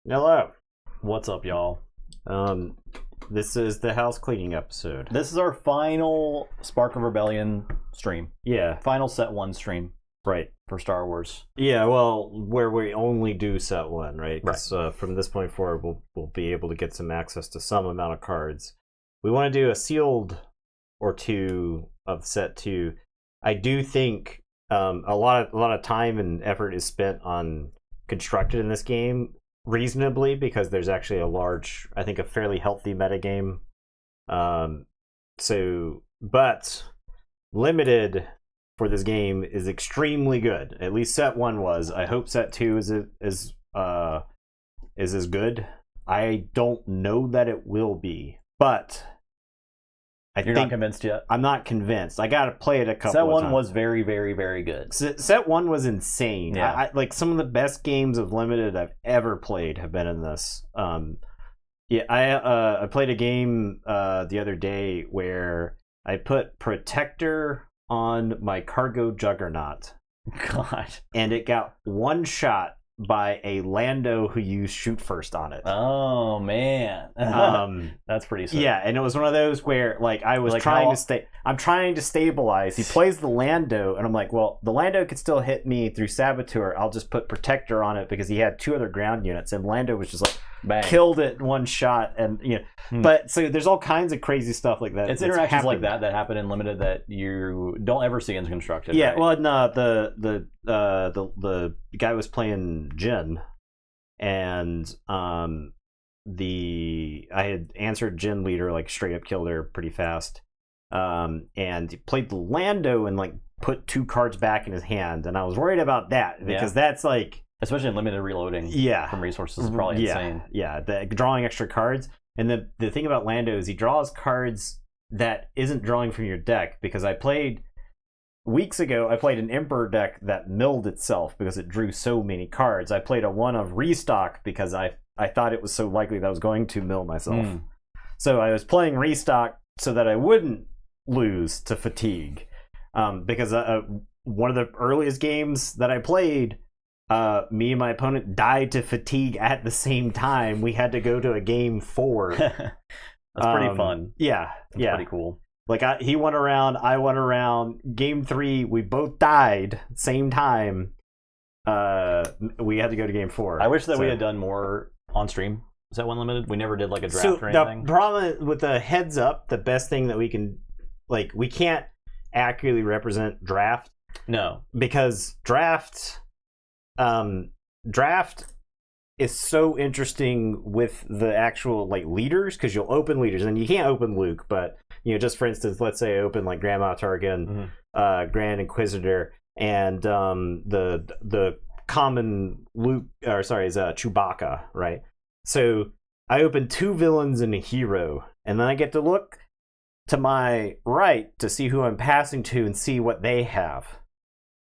Hello. What's up, y'all? Um, this is the house cleaning episode. This is our final Spark of Rebellion stream. Yeah, Final set 1 stream right. for Star Wars. Yeah, well, where we only do set one, right? Right. 'Cause, from this point forward, we'll be able to get some access to some amount of cards. We want to do a sealed or two of set two. I do think a lot of time and effort is spent on constructed in this game reasonably because there's actually a fairly healthy metagame. But limited for this game is extremely good. At least set one was. I hope set two is as good. I don't know that it will be, but You're not convinced yet? I'm not convinced. I got to play it a couple Set of 1 times. was very, very, very good. Set one was insane. Yeah. I like some of the best games of limited I've ever played have been in this. I played a game the other day where I put Protector on my cargo Juggernaut, God. and it got one shot by a Lando who used shoot first on it. Oh, man. That's pretty sick. Yeah, and it was one of those where like I was Like I'm trying to stabilize. He plays the Lando, and I'm like, well, the Lando could still hit me through Saboteur. I'll just put Protector on it because he had two other ground units, and Lando was just like Bang. killed it in one shot, and But so there's all kinds of crazy stuff like that. It's that's interactions like happened. that happen in Limited that you don't ever see in Constructed. Yeah, right? well, no, the guy was playing Jin, and I had answered Jin leader, like straight up killed her pretty fast, and he played the Lando and like put two cards back in his hand, and I was worried about that because that's like, especially in limited reloading from resources is probably insane. Yeah, the drawing extra cards. And the thing about Lando is he draws cards that isn't drawing from your deck, because weeks ago I played an Emperor deck that milled itself because it drew so many cards. I played a one of Restock because I thought it was so likely that I was going to mill myself. So I was playing Restock so that I wouldn't lose to Fatigue. Because one of the earliest games that I played, me and my opponent died to Fatigue at the same time. We had to go to a game 4. That's pretty fun. Yeah, That's pretty cool. Like he went around, I went around. Game 3, we both died same time. We had to go to game 4. I wish that we had done more on stream. Is that one limited? We never did like a draft or anything. The problem with the heads up, the best thing that we can, like, we can't accurately represent draft. No, because draft is so interesting with the actual like leaders, because you'll open leaders and you can't open Luke, but just for instance, let's say I open like Grand Moff Tarkin, Grand Inquisitor, and the common Luke, or sorry, is Chewbacca, right? So I open 2 villains and a hero, and then I get to look to my right to see who I'm passing to and see what they have.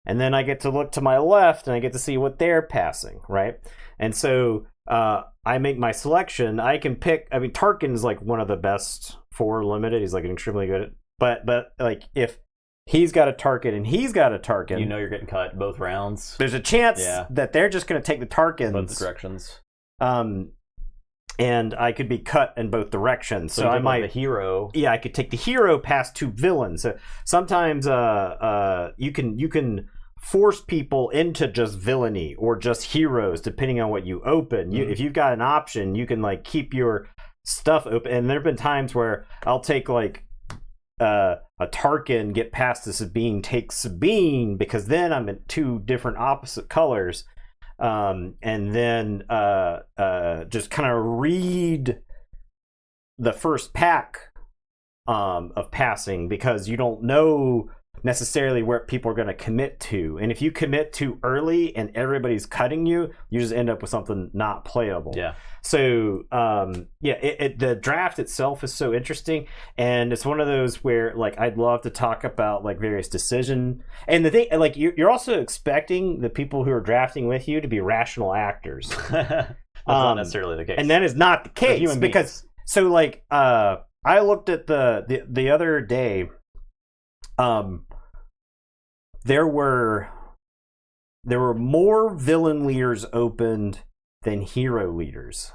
And then I get to look to my left and I get to see what they're passing, right? And so I make my selection. I can pick, I mean, Tarkin's like one of the best for limited. He's like an extremely good at, but like if he's got a Tarkin and he's got a Tarkin, you're getting cut both rounds. there's a chance that they're just going to take the Tarkins. Both directions. And I could be cut in both directions. So I might the hero. Yeah, I could take the hero past 2 villains. So sometimes you can force people into just villainy or just heroes depending on what you open. If you've got an option, you can like keep your stuff open. And there have been times where I'll take like a Tarkin, get past the Sabine, take Sabine, because then I'm in 2 different opposite colors. And then just kind of read the first pack of passing, because you don't know necessarily where people are going to commit to, and if you commit too early and everybody's cutting you just end up with something not playable. So the draft itself is so interesting, and it's one of those where like I'd love to talk about like various decision, and the thing, like you're also expecting the people who are drafting with you to be rational actors. That's not necessarily the case, and that is not the case, because so like I looked at the other day. There were more villain leaders opened than hero leaders.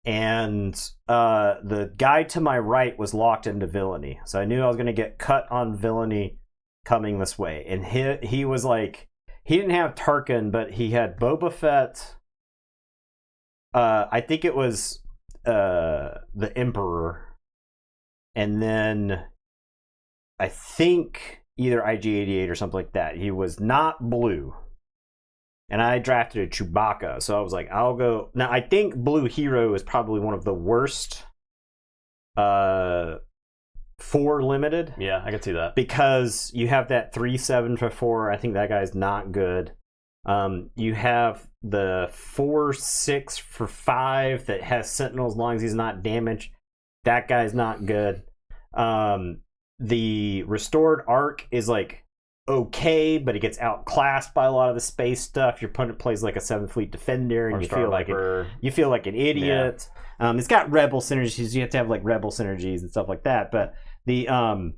And the guy to my right was locked into villainy. So I knew I was going to get cut on villainy coming this way. And he was like, he didn't have Tarkin, but he had Boba Fett. I think it was the Emperor. And then I think either IG-88 or something like that. He was not blue. And I drafted a Chewbacca, so I was like, I'll go. Now, I think Blue Hero is probably one of the worst 4 limited. Yeah, I could see that. Because you have that 3/7 for 4. I think that guy's not good. You have the 4/6 for 5 that has Sentinel as long as he's not damaged. That guy's not good. The Restored Arc is like okay, but it gets outclassed by a lot of the space stuff. Your opponent plays like a 7th Fleet Defender, and you feel like an idiot. Yeah. It's got Rebel synergies. You have to have like Rebel synergies and stuff like that. But the I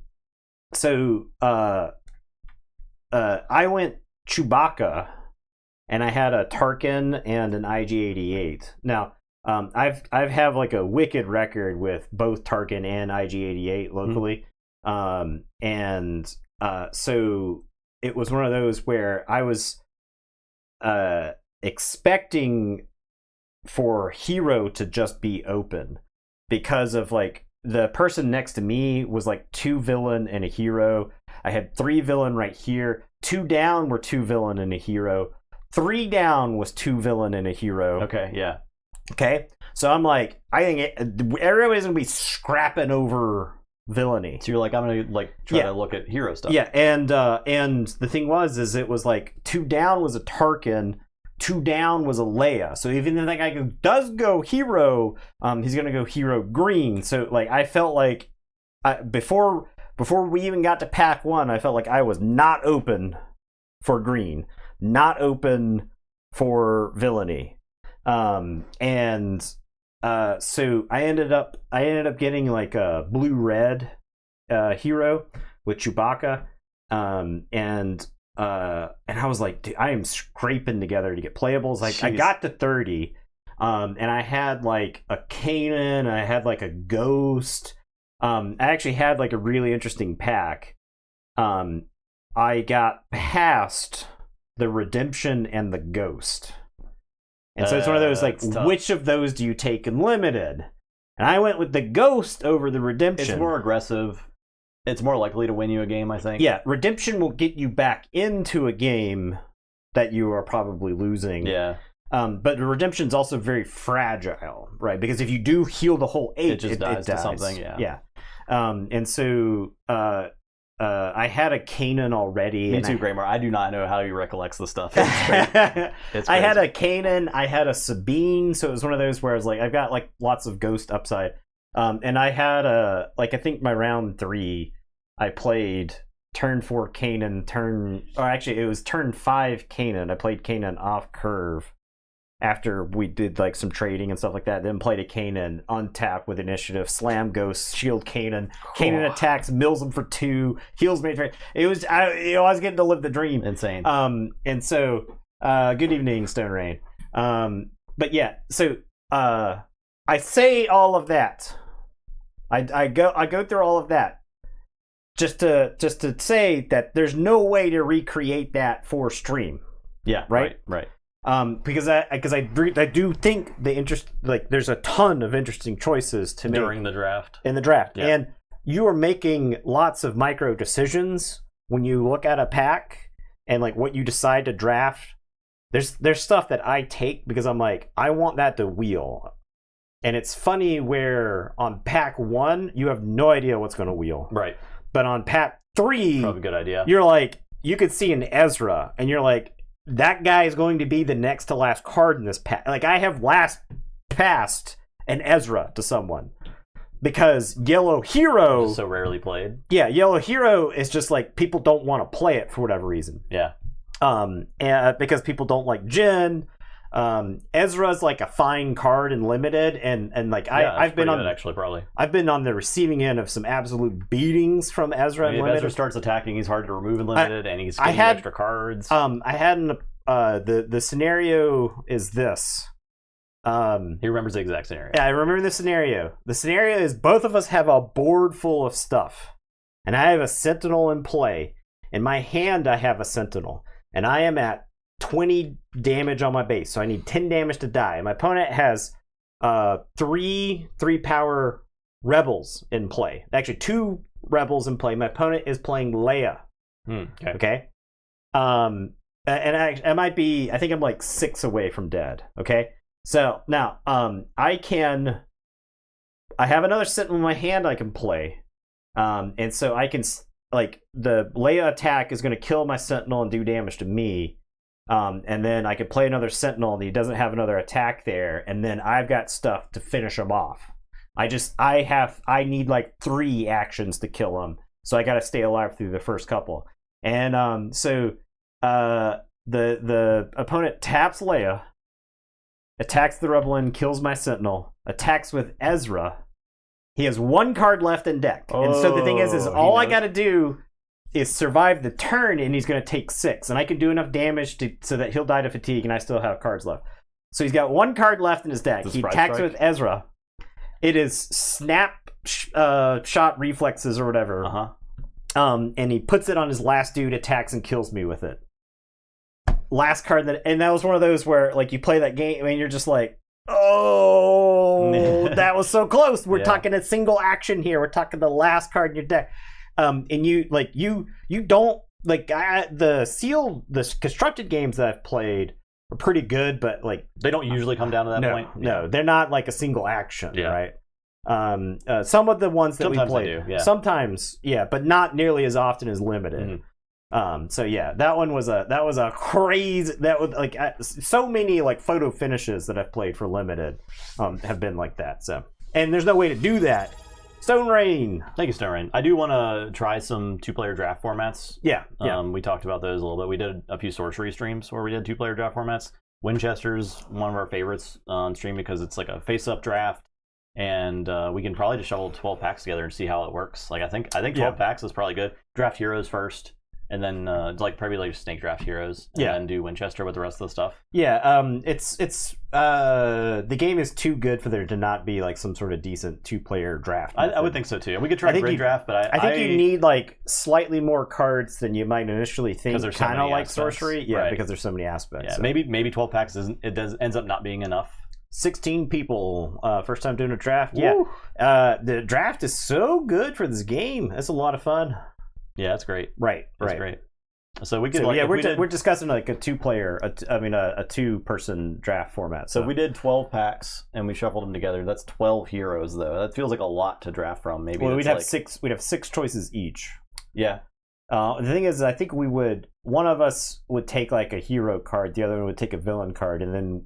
went Chewbacca, and I had a Tarkin and an IG-88. Now I've have like a wicked record with both Tarkin and IG-88 locally, so it was one of those where I was expecting for hero to just be open because of like the person next to me was like 2 villain and a hero. I had 3 villain right here. 2 down were 2 villain and a hero. 3 down was 2 villain and a hero. Okay, yeah. Okay, so I'm like, I think everybody's gonna be scrapping over villainy. So you're like, I'm gonna like try to look at hero stuff. Yeah, and the thing was it was like 2 down was a Tarkin, 2 down was a Leia. So even if that guy does go hero, he's gonna go hero green. So like I felt like before we even got to pack 1, I felt like I was not open for green, not open for villainy, so I ended up getting like a blue-red hero with Chewbacca, and I was like, dude, I am scraping together to get playables. Like, I got to 30, and I had like a Kanan, I had like a Ghost. I actually had like a really interesting pack. I got past the Redemption and the Ghost. And so it's one of those, like, which of those do you take in limited? And I went with the Ghost over the Redemption. It's more aggressive. It's more likely to win you a game, I think. Yeah, Redemption will get you back into a game that you are probably losing. Yeah. But the Redemption's also very fragile, right? Because if you do heal the whole 8, it just dies to something, yeah. Yeah. And so I had a Kanan already. Me too, Graymar. I do not know how he recollects the stuff. It's crazy. I had a Kanan, I had a Sabine, so it was one of those where I was like, I've got like lots of Ghost upside. And I had I think my round 3, I played turn 4 Kanan, it was turn 5 Kanan. I played Kanan off curve after we did like some trading and stuff like that. Then played a Kanan untap with initiative, slam Ghost, shield Kanan. Kanan attacks, mills him for 2, heals me. It was I was getting to live the dream. Insane. And so good evening, Stone Rain. But yeah, so I say all of that. I go through all of that just to say that there's no way to recreate that for stream. Yeah, right. Because I do think there's a ton of interesting choices to make during the draft. In the draft, yeah. And you are making lots of micro decisions when you look at a pack and like what you decide to draft. There's stuff that I take because I'm like, I want that to wheel. And it's funny where on pack 1 you have no idea what's going to wheel, right? But on pack 3, probably a good idea. You're like, you could see an Ezra, and you're like, that guy is going to be the next to last card in this pack. Like, I have passed an Ezra to someone because Yellow Hero so rarely played. Yeah, Yellow Hero is just like people don't want to play it for whatever reason. Yeah. And because people don't like Jin. Ezra's like a fine card in limited, and like I've been on actually probably I've been on the receiving end of some absolute beatings from Ezra. If Ezra starts attacking, he's hard to remove in limited, and he's getting extra cards. I had the scenario is this. He remembers the exact scenario. Yeah, I remember the scenario. The scenario is both of us have a board full of stuff, and I have a sentinel in play. In my hand, I have a sentinel, and I am at 20 damage on my base, so I need 10 damage to die. My opponent has three power rebels in play. Actually, 2 rebels in play. My opponent is playing Leia. Okay. And I might be. I think I'm like 6 away from dead. Okay. So now, I have another sentinel in my hand I can play, and so I can like the Leia attack is going to kill my sentinel and do damage to me, and then I could play another sentinel and he doesn't have another attack there, and then I've got stuff to finish him off. I need like 3 actions to kill him, so I got to stay alive through the first couple, and so the opponent taps Leia. Attacks the rebel and kills my sentinel. Attacks with Ezra. He has 1 card left in deck. And so the thing is all I got to do is survive the turn, and he's going to take 6. And I can do enough damage so that he'll die to fatigue, and I still have cards left. So he's got 1 card left in his deck. He attacks with Ezra. It is snap shot reflexes or whatever. And he puts it on his last dude, attacks, and kills me with it. Last card and that was one of those where like you play that game and you're just like, oh, that was so close. We're talking a single action here. We're talking the last card in your deck, and you don't like the constructed games that I've played are pretty good, but like they don't usually come down to that point. No, they're not like a single action, right? Some of the ones that sometimes we played, sometimes, but not nearly as often as limited. So yeah, that was a crazy, that was like so many like photo finishes that I've played for limited have been like that. So, and there's no way to do that. Stone Rain. Thank you, Stone Rain. I do want to try some 2-player draft formats. Yeah. We talked about those a little bit. We did a few sorcery streams where we did 2-player draft formats. Winchester's one of our favorites on stream because it's like a face-up draft, and we can probably just shovel 12 packs together and see how it works. Like I think 12 packs is probably good. Draft heroes first. And then probably like snake draft heroes, and then do Winchester with the rest of the stuff. Yeah, it's the game is too good for there to not be like some sort of decent 2-player draft. I would think so too. And we could try grid draft, but I think you need like slightly more cards than you might initially think. Because kind of like aspects. sorcery, because there's so many aspects. Yeah, so. maybe 12 packs ends up not being enough. 16 people, first time doing a draft. Woo. Yeah, the draft is so good for this game. It's a lot of fun. Yeah, that's great. That's great. So we could we're discussing like a 2-player, a 2-person draft format. So we did 12 packs and we shuffled them together. That's 12 heroes though. That feels like a lot to draft from. Maybe we'd have 6. We'd have 6 choices each. Yeah. The thing is, I think one of us would take like a hero card, the other one would take a villain card, and then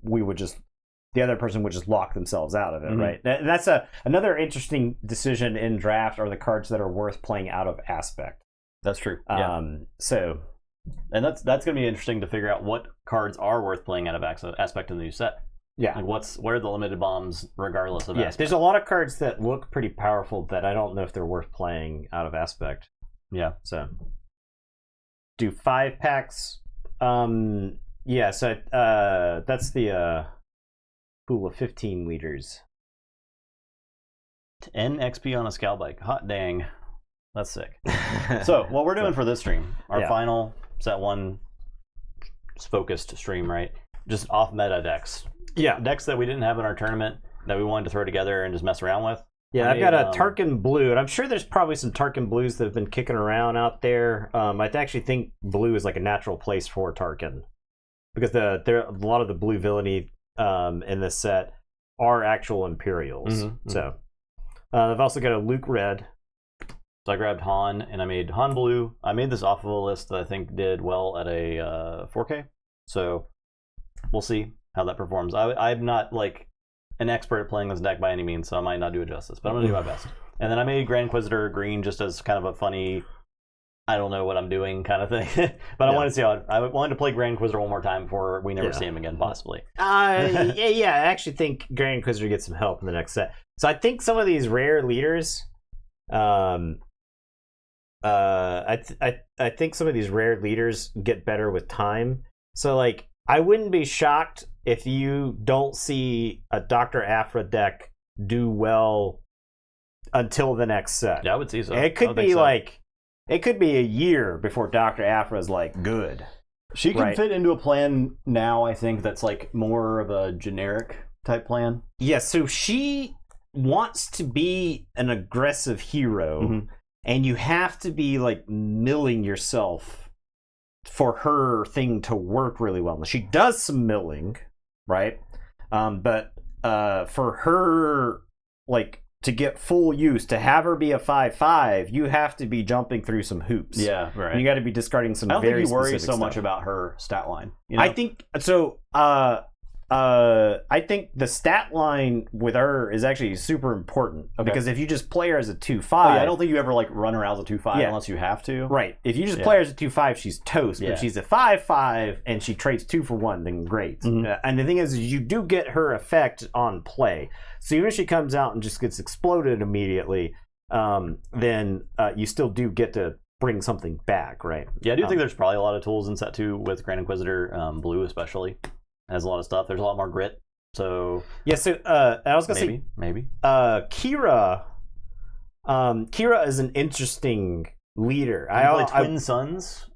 the other person would just lock themselves out of it, right? And that's another interesting decision in draft are the cards that are worth playing out of aspect. That's true. Yeah. And that's going to be interesting to figure out what cards are worth playing out of aspect in the new set. Yeah. Like where are the limited bombs regardless of aspect? There's a lot of cards that look pretty powerful that I don't know if they're worth playing out of aspect. Yeah. So do 5 packs. So that's the pool of 15 liters. 10 XP on a scout bike. Hot dang. That's sick. So what we're doing for this stream, our final set 1 focused stream, right? Just off meta decks. Yeah. Decks that we didn't have in our tournament that we wanted to throw together and just mess around with. Yeah, I've got a Tarkin Blue, and I'm sure there's probably some Tarkin Blues that have been kicking around out there. I actually think blue is like a natural place for Tarkin. Because there a lot of the blue villainy in this set are actual Imperials. So I've also got a Luke Red. So I grabbed Han, and I made Han Blue. I made this off of a list that I think did well at a 4K. So we'll see how that performs. I'm not like an expert at playing this deck by any means, so I might not do it justice, but I'm going to do my best. And then I made Grand Inquisitor green just as kind of a funny, I don't know what I'm doing kind of thing. But I wanted to see I wanted to play Grand Inquisitor one more time before we never see him again, possibly. I actually think Grand Inquisitor gets some help in the next set. So I think some of these rare leaders, I think some of these rare leaders get better with time. So like I wouldn't be shocked if you don't see a Dr. Aphra deck do well until the next set. Yeah, I would see so. It could be it could be a year before Dr. Aphra is like good. She can fit into a plan now, I think, that's like more of a generic type plan. Yeah, so she wants to be an aggressive hero, and you have to be like milling yourself for her thing to work really well. She does some milling, right? But for her, like, to get full use, to have her be a 5/5, you have to be jumping through some hoops. Yeah, right. And you got to be discarding some. I don't very think you worry specific so stuff. much about her stat line. You know? I think so. I think the stat line with her is actually super important because if you just play her as a 2/5, I don't think you ever like run her out as a 2/5 unless you have to. Right. If you just play her as a 2/5, she's toast. But if she's a 5/5 and she trades 2 for 1, then great. And the thing is, you do get her effect on play. So even if she comes out and just gets exploded immediately, then you still do get to bring something back, right? Yeah, I do think there's probably a lot of tools in set 2 with Grand Inquisitor, Blue especially. Has a lot of stuff. There's a lot more grit. So yeah. So I was gonna maybe Kira. Kira is an interesting leader. Twin Sons.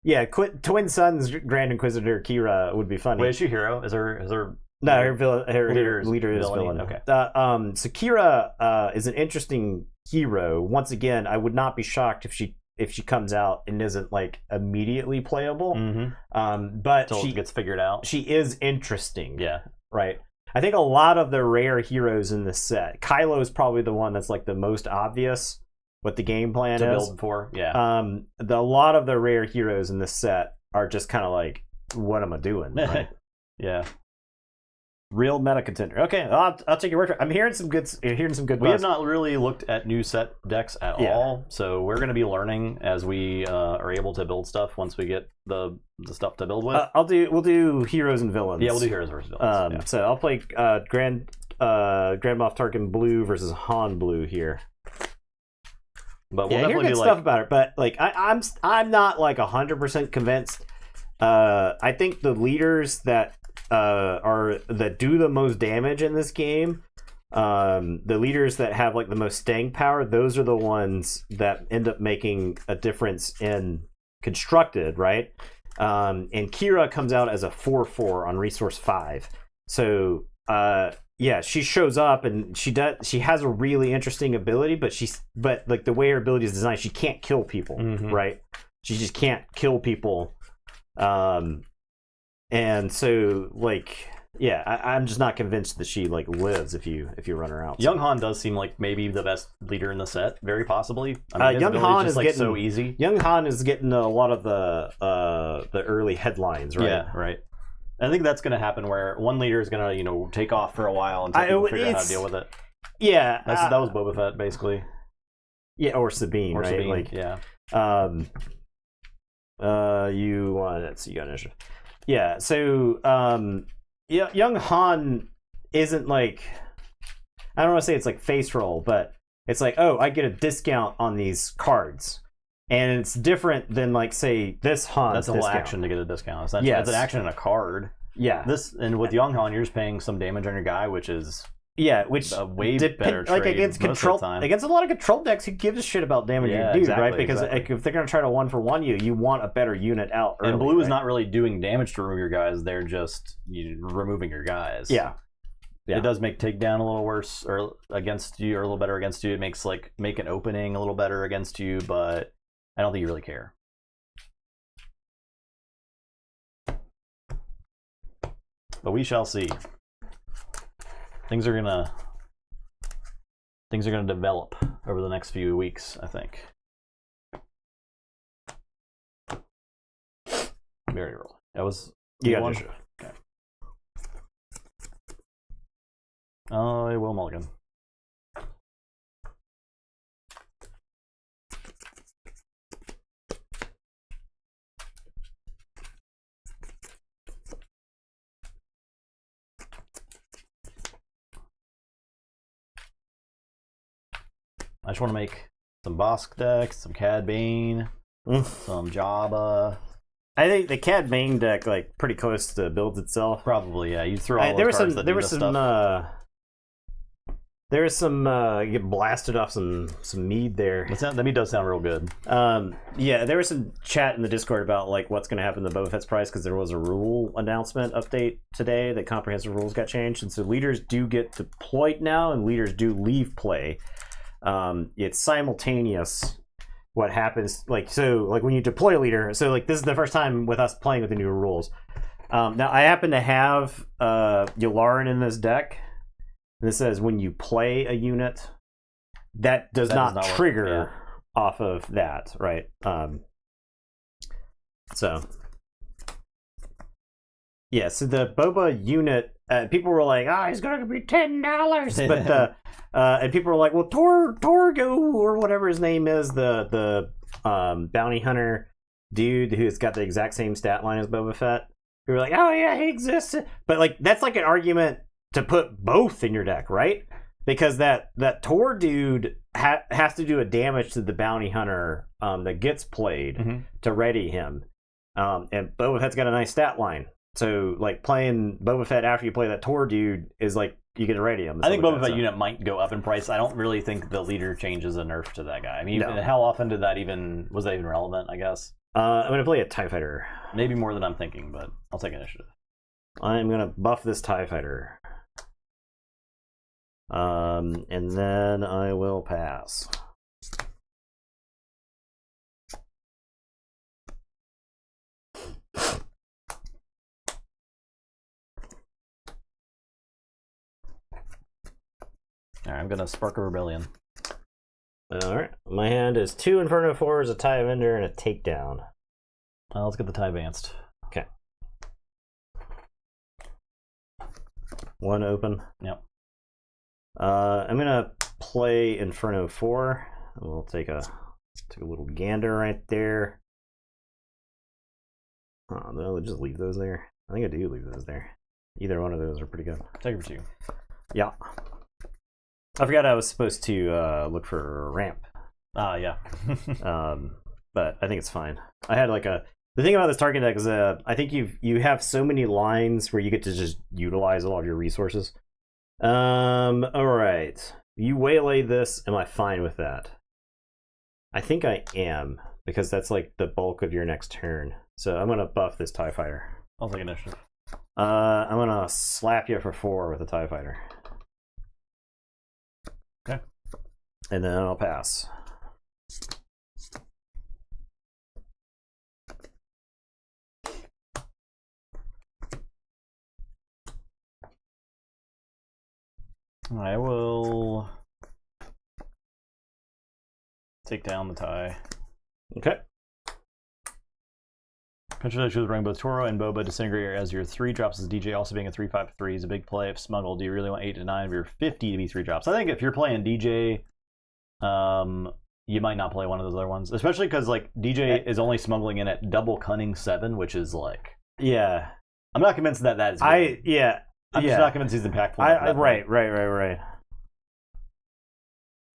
Yeah, Twin Sons Grand Inquisitor Kira would be funny. Wait, is she hero? Is her? No, her leader is villain. Okay. So Kira is an interesting hero. Once again, I would not be shocked if she comes out and isn't like immediately playable. But until it gets figured out. She is interesting. Yeah. Right. I think a lot of the rare heroes in this set, Kylo is probably the one that's like the most obvious what the game plan to is. Build for. Yeah. A lot of the rare heroes in this set are just kind of like, what am I doing? Right? Yeah. Real meta contender. Okay, I'll take your word for it. I'm hearing some good. We have not really looked at new set decks at all, so we're going to be learning as we are able to build stuff once we get the stuff to build with. We'll do heroes and villains. Yeah, we'll do heroes versus villains. So I'll play Grand Moff Tarkin Blue versus Han Blue here. But we'll definitely hear good stuff about it. But like I'm not like 100% convinced. I think the leaders that do the most damage in this game, the leaders that have like the most staying power, those are the ones that end up making a difference in constructed, right? And Kira comes out as a 4/4 on resource 5. So she shows up and she has a really interesting ability, but like the way her ability is designed, she can't kill people, right? She just can't kill people. And so, like, I'm just not convinced that she like lives if you run her out. Young Han does seem like maybe the best leader in the set, very possibly. I mean, Young Han is getting so easy. Young Han is getting a lot of the early headlines, right? Yeah, right. I think that's going to happen where one leader is going to take off for a while until people figure out how to deal with it. Yeah, that was Boba Fett basically. Yeah, or Sabine, right? Sabine, like, yeah. You want it? So you got initiative. Yeah, so Young Han isn't like, I don't want to say it's like face roll, but it's like, oh, I get a discount on these cards, and it's different than like say this Han. That's a whole action to get a discount. Essentially, it's an action and a card. Yeah. And with Young Han, you're just paying some damage on your guy, which is which a way better trade like against a lot of control decks. Who gives a shit about damaging your dude, right? Because if they're gonna try to 1-for-1 you want a better unit out early, and blue is not really doing damage to remove your guys, they're just removing your guys. Yeah. It does make takedown a little worse or against you, or a little better against you. It makes like make an opening a little better against you, but I don't think you really care. But we shall see. Things are gonna develop over the next few weeks, I think. Very early. That was one. Okay. Oh, I will mulligan. I just want to make some Bosk decks, some Cad Bane, some Jabba, I think the Cad main deck like pretty close to builds itself. Probably, yeah. You throw all those cards that do this stuff. There was some you get blasted off some mead there. That mead does sound real good. Yeah, there was some chat in the Discord about like what's going to happen to Boba Fett's price because there was a rule announcement update today that comprehensive rules got changed, and so leaders do get deployed now, and leaders do leave play. It's simultaneous. What happens like when you deploy a leader? So like this is the first time with us playing with the new rules. Now I happen to have Yularen in this deck. This says when you play a unit, that does not trigger off of that, right? So the Boba unit, people were like, he's going to be $10. But and people were like, well, Torgo, or whatever his name is, the bounty hunter dude who's got the exact same stat line as Boba Fett. We were like, oh yeah, he exists. But like that's like an argument to put both in your deck, right? Because that Tor dude has to do a damage to the bounty hunter that gets played to ready him. And Boba Fett's got a nice stat line. So like playing Boba Fett after you play that Tor dude is like you get to ready him. I think Boba Fett unit might go up in price. I don't really think the leader changes a nerf to that guy. I mean, how often was that even relevant, I guess? I'm going to play a TIE Fighter. Maybe more than I'm thinking, but I'll take initiative. I'm going to buff this TIE Fighter. And then I will pass. Alright, I'm gonna spark a rebellion. Alright, my hand is 2 Inferno 4s, a TIE Avenger, and a Takedown. Let's get the TIE Advanced. Okay. 1 open. Yep. I'm gonna play Inferno 4. We'll take a little gander right there. Oh no, we'll just leave those there. I think I do leave those there. Either one of those are pretty good. Take it for 2. Yeah. I forgot I was supposed to look for a ramp. Yeah. But I think it's fine. I had like the thing about this target deck is I think you have so many lines where you get to just utilize a lot of your resources. Alright. You waylay this, am I fine with that? I think I am, because that's like the bulk of your next turn. So I'm gonna buff this TIE Fighter. I'll take initiative. I'm gonna slap you for 4 with a TIE Fighter. Okay. And then I'll pass. I will take down the TIE. Okay. Control choose bring both Toro and Boba Disintegrator as your 3 drops as DJ, also being a 3/5/3 is a big play. If Smuggle, do you really want 8 to 9 of your 50 to be 3 drops? I think if you're playing DJ, you might not play one of those other ones, especially because like DJ is only smuggling in at double cunning 7, which is like I'm not convinced that is good. I'm just not convinced he's impactful. Right.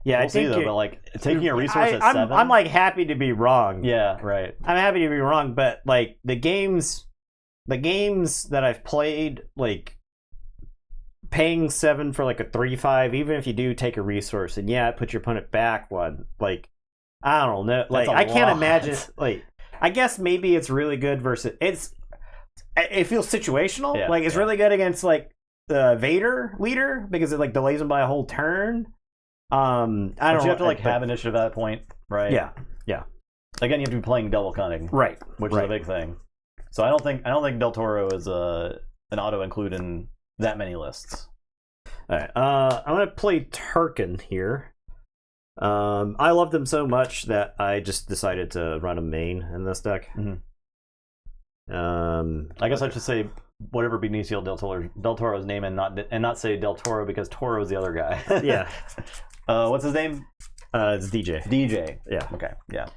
Yeah, we'll I think see, though, but like taking a resource at 7. I'm like happy to be wrong. Yeah, right. I'm happy to be wrong, but like the games that I've played, like paying 7 for like a 3/5, even if you do take a resource, and it puts your opponent back 1. Like I don't know. Like I can't imagine. Like I guess maybe it's really good versus it feels situational. Yeah, like it's really good against like the Vader leader because it like delays him by a whole turn. I don't know. You have to like have initiative at that point, right? Yeah. Again, you have to be playing double cunning, right? Which is a big thing. So I don't think Del Toro is an auto include in that many lists. All right. I'm gonna play Turkin here. I love them so much that I just decided to run a main in this deck. Mm-hmm. I guess I should say whatever Benicio Del Toro's name and not say Del Toro because Toro is the other guy. Yeah. What's his name? It's DJ. DJ. Yeah. Okay. Yeah.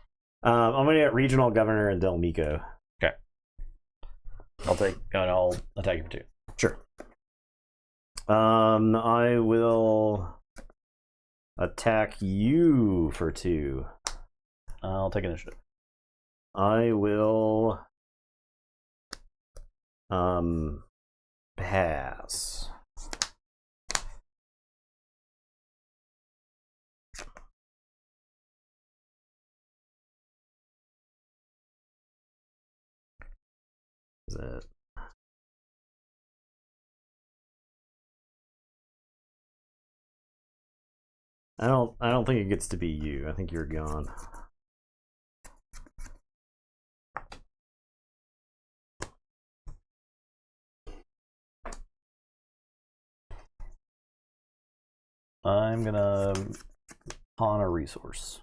I'm gonna get Regional Governor and Del Mico. Okay. I'll attack you for 2. Sure. I will attack you for 2. I'll take initiative. I will Pass. Is it? I don't think it gets to be you. I think you're gone. I'm gonna pawn a resource.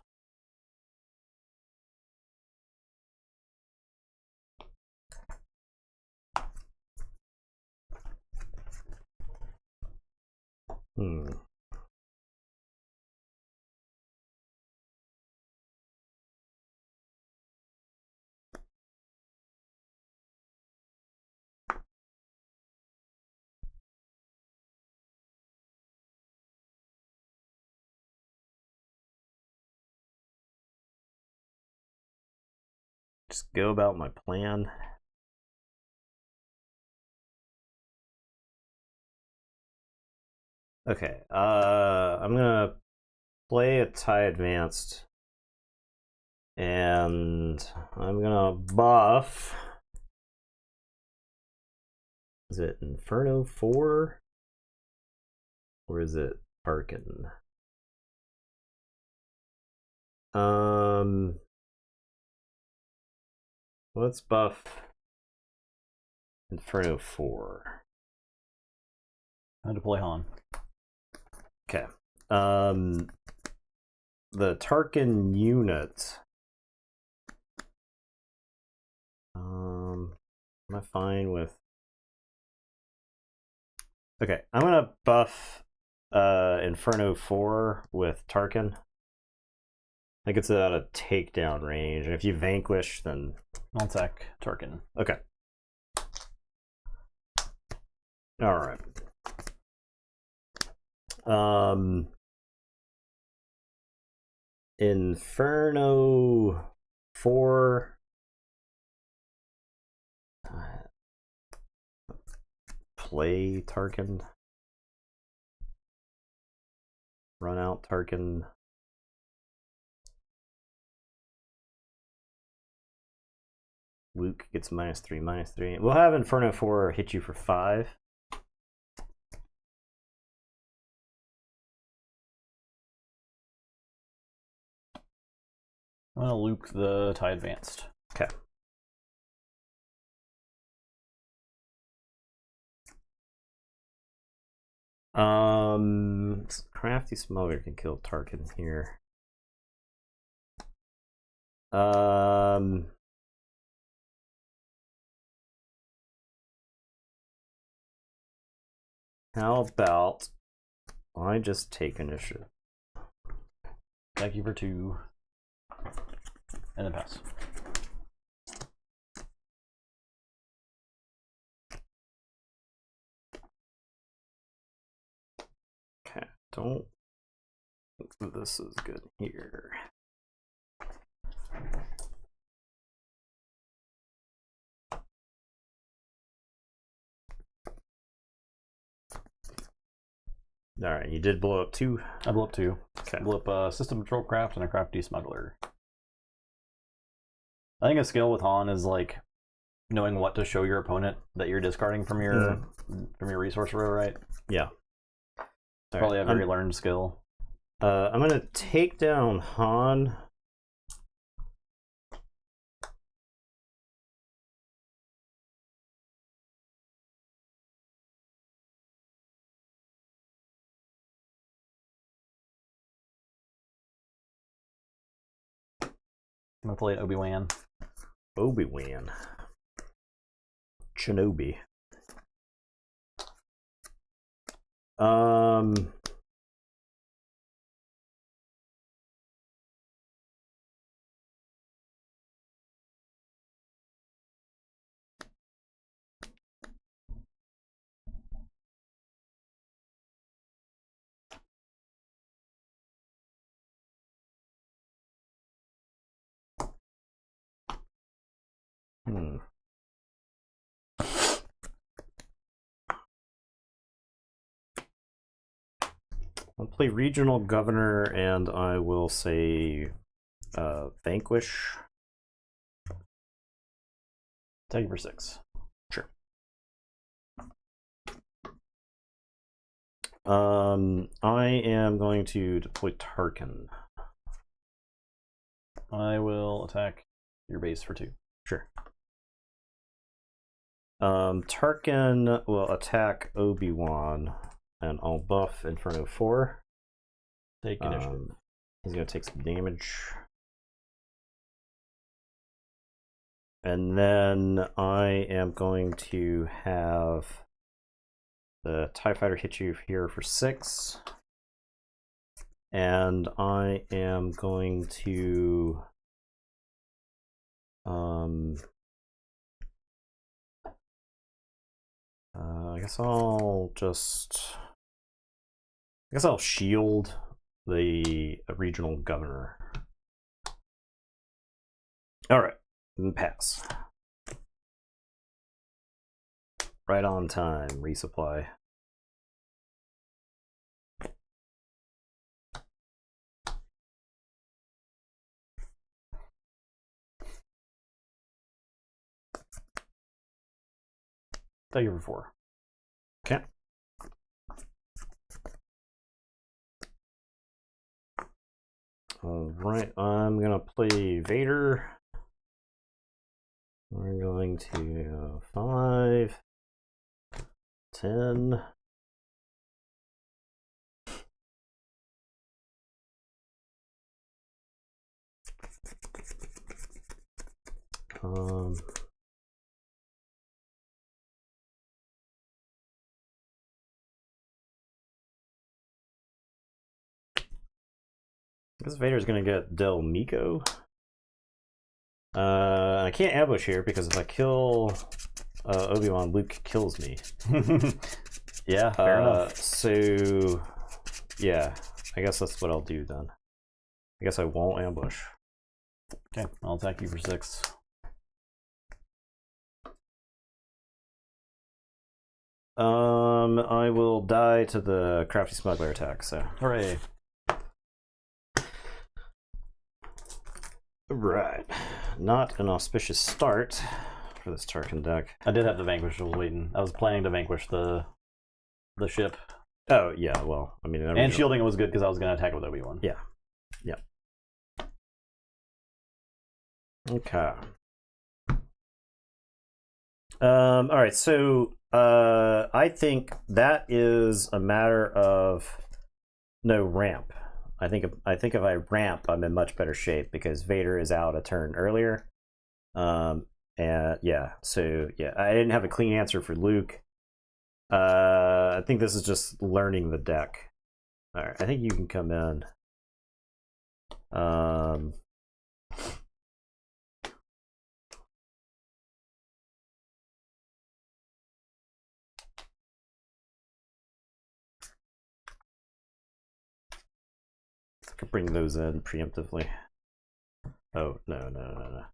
Just go about my plan. Okay, I'm gonna play a tie advanced, and I'm gonna buff. Is it Inferno 4? Or is it Tarkin? Let's buff Inferno 4. I deploy Han. Okay. The Tarkin unit. Am I fine with? Okay, I'm gonna buff Inferno 4 with Tarkin. I think it's out of takedown range. And if you vanquish, then I'll attack Tarkin. okay. All right. Inferno 4. Play Tarkin. Run out Tarkin. Luke gets -3, -3. We'll have Inferno 4 hit you for 5. I'm gonna Luke the tie advanced. Okay. Crafty Smuggler can kill Tarkin here. How about I just take initiative? Thank you for 2. And then pass. Okay, don't think this is good here. All right, you did blow up 2. I blew up 2. Okay. I blew up a system patrol craft and a crafty smuggler. I think a skill with Han is like knowing what to show your opponent that you're discarding from your resource row, right? Yeah. Probably a very learned skill. I'm gonna take down Han. I'm gonna play Obi-Wan. Obi-Wan. Shinobi. I'll play Regional Governor, and I will say Vanquish. Take you for 6. Sure. I am going to deploy Tarkin. I will attack your base for 2. Sure. Tarkin will attack Obi-Wan, and I'll buff Inferno 4. Take initiative. He's going to take some damage. And then I am going to have the TIE Fighter hit you here for 6. And I am going to I guess I'll shield the regional governor. All right, and pass. Right on time, resupply. Take you for 4. Okay. All right, I'm gonna play Vader. We're going to 5, 10. This Vader's gonna get Del Miko. I can't ambush here because if I kill Obi-Wan, Luke kills me. Yeah, fair enough. So, yeah, I guess that's what I'll do then. I guess I won't ambush. Okay, I'll attack you for 6. I will die to the crafty smuggler attack. So, hooray! Right, not an auspicious start for this Tarkin deck. I did have the Vanquish. I was waiting. I was planning to vanquish the ship. Oh yeah, well, I mean, and shielding it was good because I was going to attack it with Obi-Wan. Yeah, yeah. Okay. All right, so I think that is a matter of no ramp. I think if I ramp, I'm in much better shape because Vader is out a turn earlier. And yeah, so yeah, I didn't have a clean answer for Luke. I think this is just learning the deck. All right, I think you can come in. I could bring those in preemptively. Oh, no.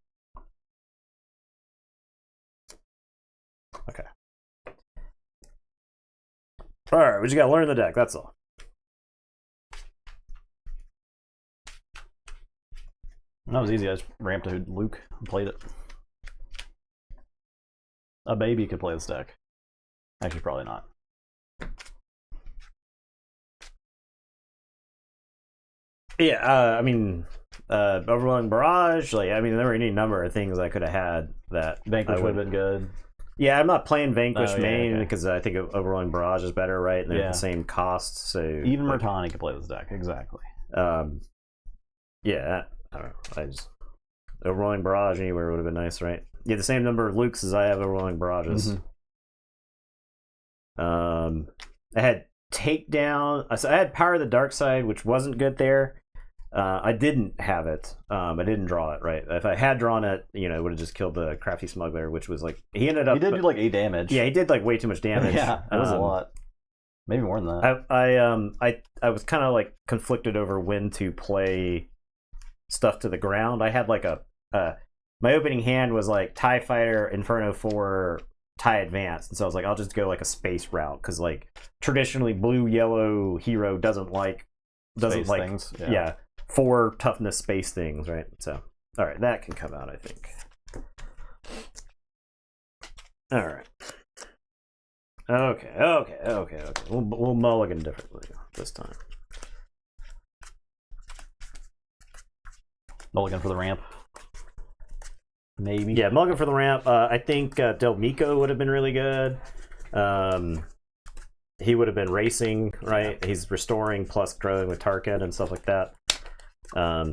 Okay. Alright, we just gotta learn the deck, that's all. That was easy. I just ramped to Luke and played it. A baby could play this deck. Actually, probably not. Yeah, I mean, Overwhelming Barrage, like, I mean, there were any number of things I could have had that Vanquish would have been good. Yeah, I'm not playing Vanquish main okay. because I think Overwhelming Barrage is better, right? And they're the same cost, so... Even Murtani could play this deck, exactly. Yeah, I don't know. Overwhelming Barrage anywhere would have been nice, right? Yeah, the same number of Lukes as I have Overwhelming Barrages. Mm-hmm. I had Takedown. So I had Power of the Dark Side, which wasn't good there. I didn't have it. I didn't draw it, right? If I had drawn it, it would have just killed the Crafty Smuggler, which was like... He ended up... He did do like 8 damage. Yeah, he did like way too much damage. Yeah, that was a lot. Maybe more than that. I was kind of like conflicted over when to play stuff to the ground. I had like my opening hand was like TIE Fighter, Inferno 4, tie advance, and so I was like, I'll just go like a space route because like traditionally blue yellow hero doesn't like things. Yeah, 4 toughness space things, right? So all right, that can come out, I think. All right. Okay. We'll mulligan differently this time. Mulligan for the ramp. Maybe. Yeah, mulligan for the ramp. I think Del Mico would have been really good. He would have been racing, right? Yeah. He's restoring plus growing with Tarkin and stuff like that.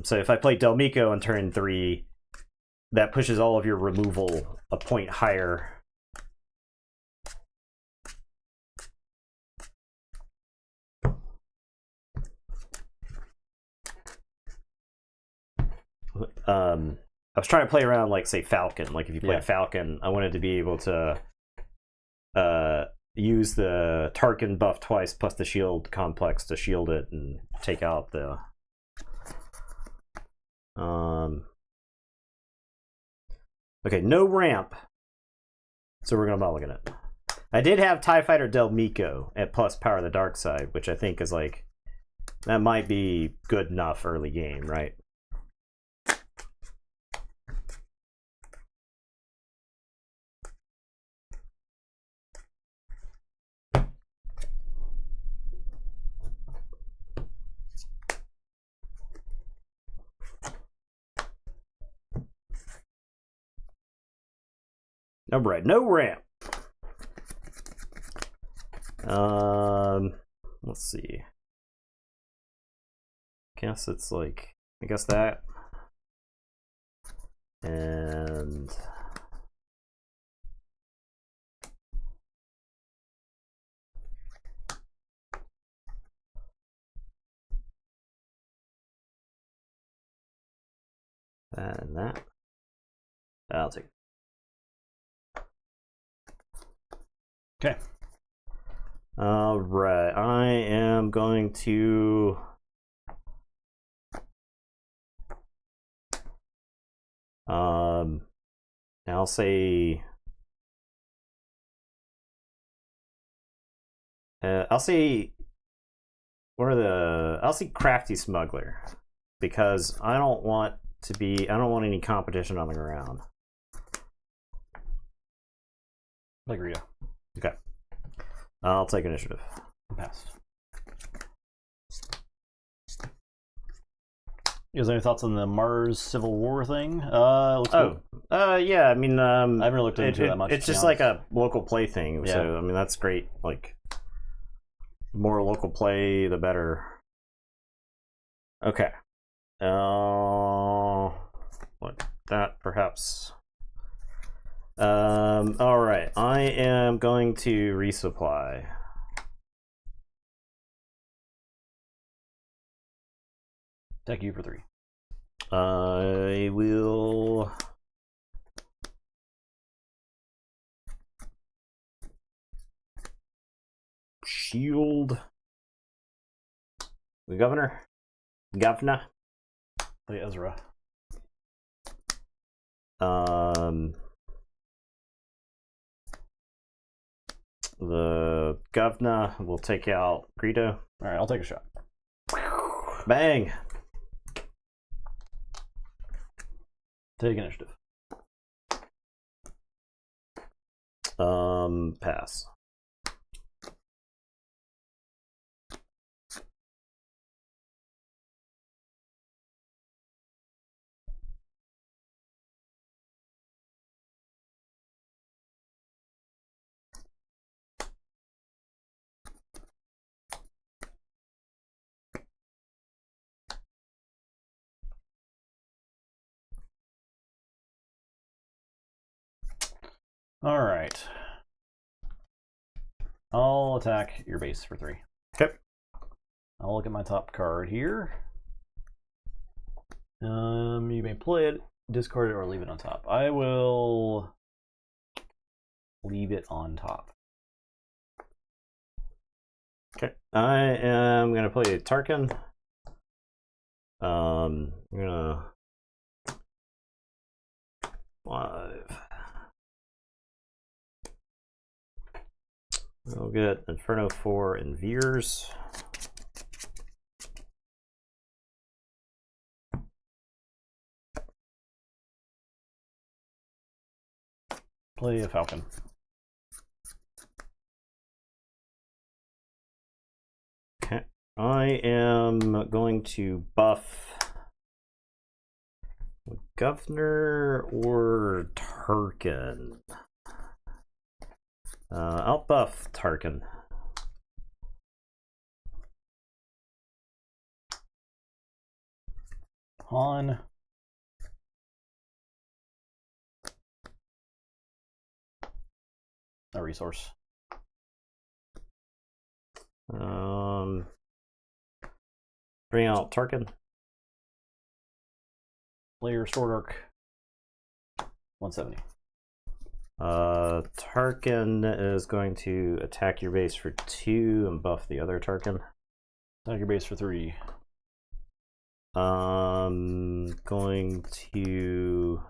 So if I play Del Mico on turn 3, that pushes all of your removal a point higher. I was trying to play around like say Falcon. Like if you play Falcon, I wanted to be able to use the Tarkin buff twice plus the shield complex to shield it and take out the okay, no ramp. So we're gonna mulligan it. I did have TIE Fighter Del Mico at plus power of the dark side, which I think is like that might be good enough early game, right? No bread, no ramp. Let's see. Guess it's like, I guess that. And that and that. I'll take it. Okay. All right. I am going to I'll say I'll say Crafty Smuggler because I don't want any competition on the ground. Agree. Okay. I'll take initiative. Pass. You guys have any thoughts on the Mars Civil War thing? Looks cool. Yeah. I mean, I haven't really looked into it that much. It's just like a local play thing. Yeah. So I mean, that's great. Like, the more local play, the better. Okay. Like that, perhaps. All right. I am going to resupply. Attack you for 3. I will. Shield. The governor. Play Ezra. The governor will take out Greedo. All right, I'll take a shot. Bang. Take initiative. Pass. All right. I'll attack your base for 3. Okay. I'll look at my top card here. You may play it, discard it, or leave it on top. I will leave it on top. Okay. I am gonna play Tarkin. I'm gonna 5. We'll get Inferno 4 and Veers. Play a Falcon. Okay. I am going to buff Governor or Tarkin. I'll buff Tarkin. Han. A resource. Bring out Tarkin. Player Sword Arc. 170. Tarkin is going to attack your base for 2 and buff the other Tarkin. Attack your base for 3. Going to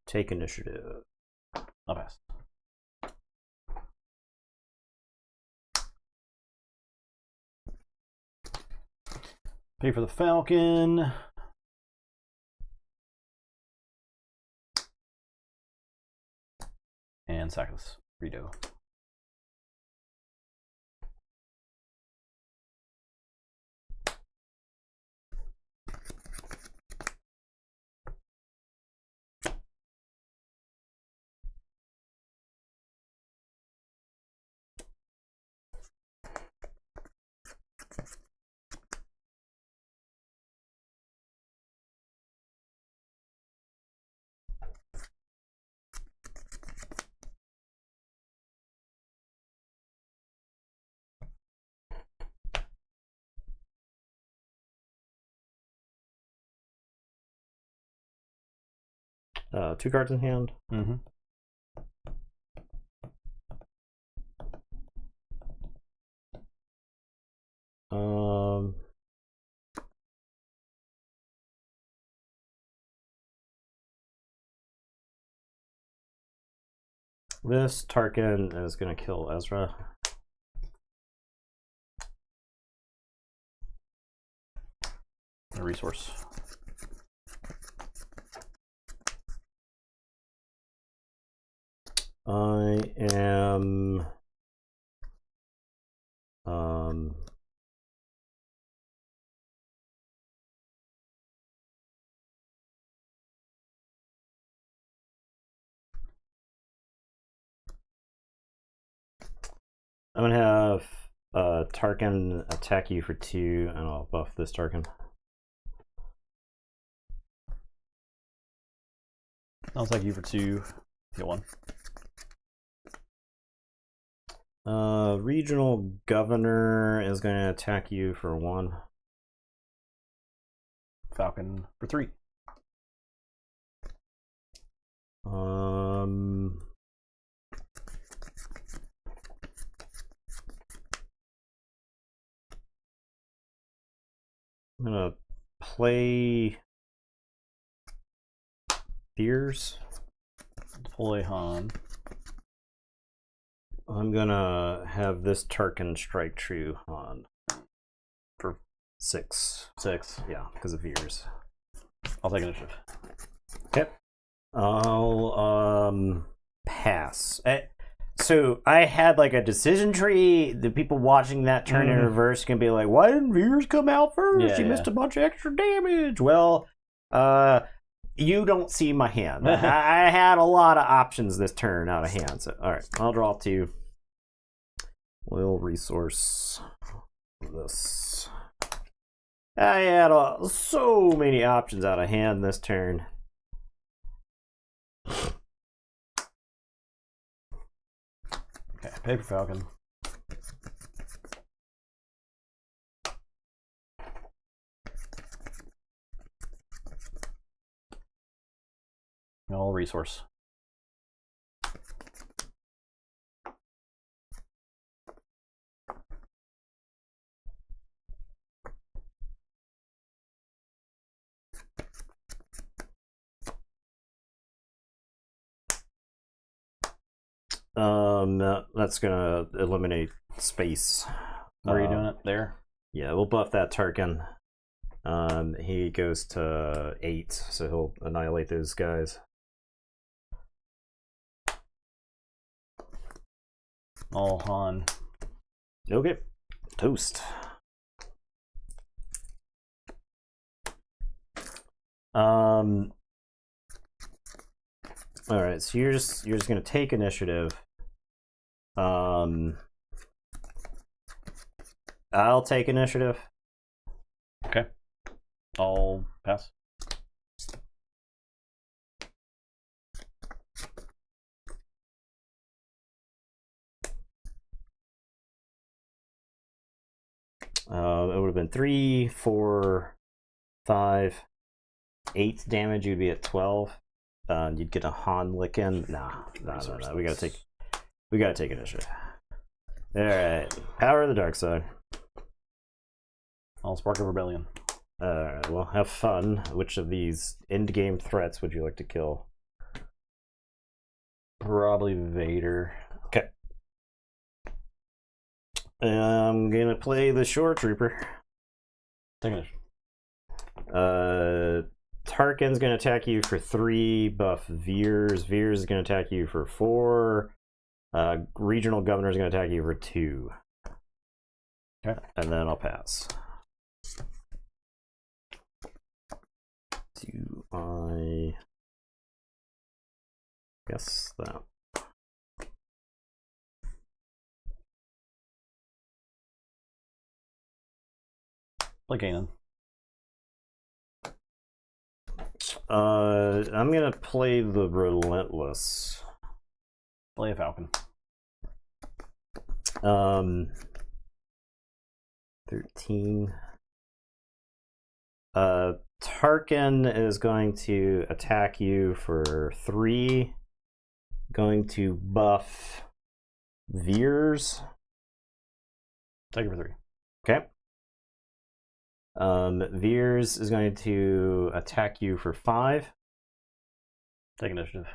take initiative. I'll pass. Pay for the Falcon. And sack this. Redo. Two cards in hand. Mm-hmm. This Tarkin is going to kill Ezra. A resource. I am I'm gonna have Tarkin attack you for 2, and I'll buff this Tarkin. I'll attack you for 2. Get 1. Regional Governor is going to attack you for 1. Falcon for 3. I'm gonna play Fears. Deploy Han. I'm gonna have this Tarkin strike true on for 6. 6. Yeah, because of Veers. I'll take initiative. Okay. I'll pass. So I had like a decision tree. The people watching that turn in reverse can be like, "Why didn't Veers come out first? Yeah, He missed a bunch of extra damage." Well, you don't see my hand. I had a lot of options this turn out of hand. So all right, I'll draw 2. We'll resource this. I had so many options out of hand this turn. Okay, pay for Falcon. All resource. That's gonna eliminate space. Where are you doing it? There? Yeah, we'll buff that Tarkin. He goes to 8, so he'll annihilate those guys. All Han. Okay. Toast. Alright, so you're just gonna take initiative. I'll take initiative. Okay. I'll pass. It would have been 3, 4, 5, 8 damage. You'd be at 12. You'd get a Han lick in. Nah. We gotta take initiative. All right, power of the dark side. I'll spark a rebellion. All right, well, have fun. Which of these end-game threats would you like to kill? Probably Vader. Okay. I'm gonna play the Shore Trooper. Take it. Tarkin's gonna attack you for 3. Buff Veers. Veers is gonna attack you for 4. Regional Governor's gonna attack you for 2. Okay. And then I'll pass. Do I guess that? Play Kanan. I'm gonna play the Relentless. Play a Falcon. 13. Tarkin is going to attack you for 3. Going to buff Veers. Take it for 3. Okay. Veers is going to attack you for 5. Take initiative.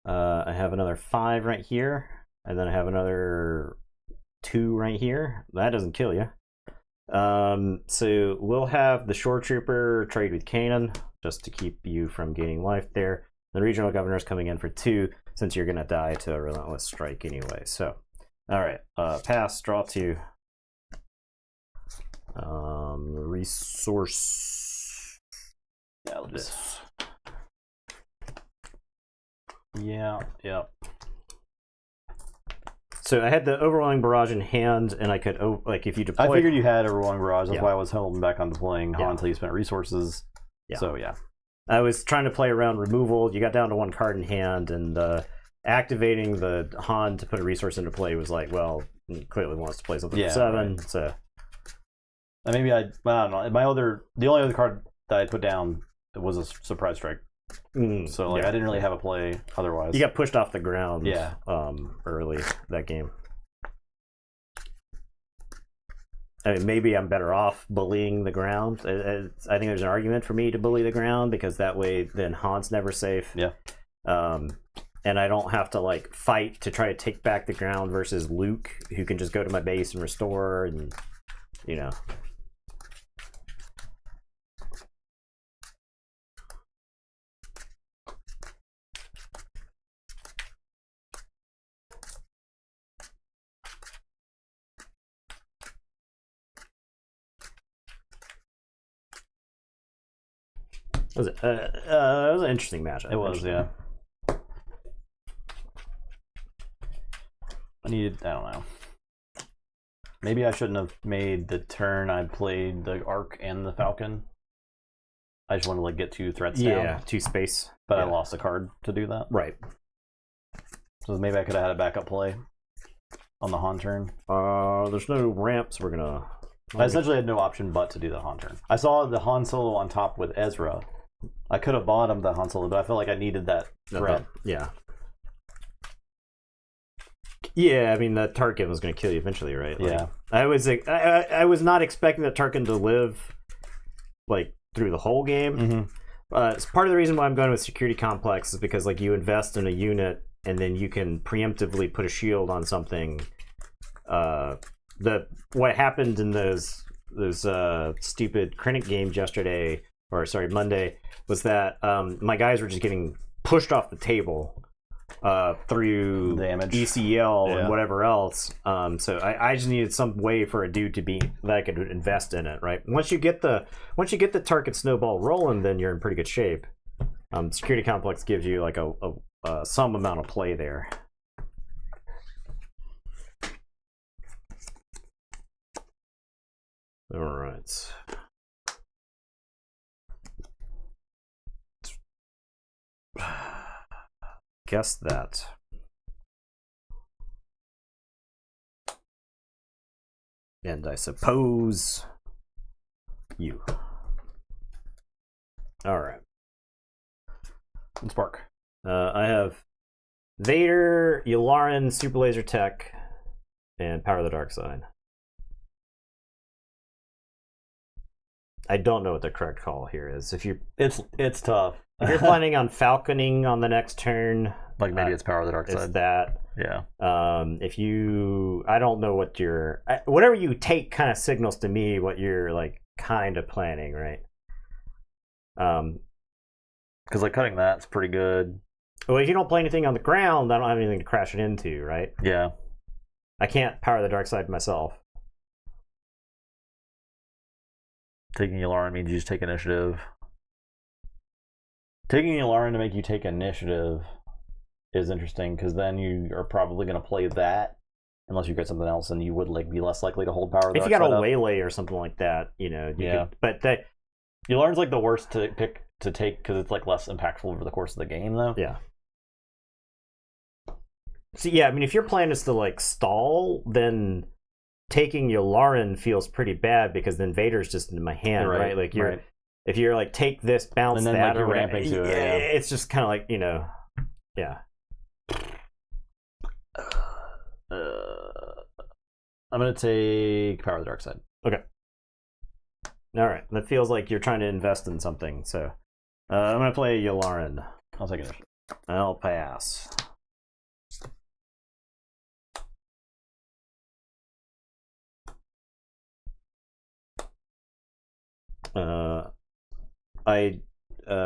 I have another 5 right here, and then I have another 2 right here. That doesn't kill you. So we'll have the Shore Trooper trade with Kanan just to keep you from gaining life there. The Regional Governor's coming in for 2 since you're gonna die to a Relentless Strike anyway. So, all right, pass, draw 2. Resource. Yeah, I'll do this. Yeah. So I had the Overwhelming Barrage in hand, and I could like if you deploy. I figured you had Overwhelming Barrage. That's why I was holding back on deploying Han until you spent resources. Yeah. So yeah, I was trying to play around removal. You got down to 1 card in hand, and activating the Han to put a resource into play was like, well, he clearly wants to play something for 7. Right. So maybe I don't know. The only other card that I put down was a Surprise Strike. So like I didn't really have a play otherwise. You got pushed off the ground. Yeah. Early that game. I mean, maybe I'm better off bullying the ground. I think there's an argument for me to bully the ground because that way then Han's never safe. Yeah. And I don't have to like fight to try to take back the ground versus Luke, who can just go to my base and restore, and you know. It was an interesting matchup. It was, yeah. I don't know. Maybe I shouldn't have made the turn I played the Arc and the Falcon. I just wanted to like get 2 threats down. Yeah, 2 space. But I lost a card to do that. Right. So maybe I could have had a backup play on the Han turn. There's no ramps. We're gonna. I essentially had no option but to do the Han turn. I saw the Han Solo on top with Ezra. I could have bottomed the Han Solo, but I felt like I needed that threat. Yeah. Yeah, I mean that Tarkin was going to kill you eventually, right? Like, yeah. I was not expecting that Tarkin to live like through the whole game. Mm-hmm. It's part of the reason why I'm going with Security Complex is because like you invest in a unit and then you can preemptively put a shield on something. What happened in those stupid Krennic games yesterday, or sorry, Monday, was that my guys were just getting pushed off the table through damage, ECL and whatever else. So I just needed some way for a dude to be that I could invest in it. Right. Once you get the Target snowball rolling, then you're in pretty good shape. Security complex gives you like a some amount of play there. All right. Guess that. And I suppose you. All right. Spark. I have Vader, Yularen, Super Laser Tech, and Power of the Dark Side. I don't know what the correct call here is. It's tough. If you're planning on falconing on the next turn, like maybe it's Power of the Dark Side. It's that. Yeah. If you, I don't know what your whatever you take kind of signals to me what you're like kind of planning, right? Because like cutting that's pretty good. Well, if you don't play anything on the ground, I don't have anything to crash it into, right? Yeah. I can't Power the Dark Side myself. Taking Yularen means you just take initiative. Taking Yularen to make you take initiative is interesting because then you are probably going to play that unless you get something else, and you would like be less likely to hold Power of the Dark Side. If you got a Waylay or something like that, you know. You could, but Yularen's like the worst to pick to take because it's like less impactful over the course of the game, though. Yeah. So yeah, I mean, if your plan is to like stall, then taking Yularen feels pretty bad because then Vader's just in my hand, right? Like if you're like take this, bounce and then, that, like, you're or ramping to it. Yeah, it's just kind of like yeah. I'm gonna take Power of the Dark Side. Okay. All right, that feels like you're trying to invest in something. So I'm gonna play Yularen. I'll take it. I'll pass.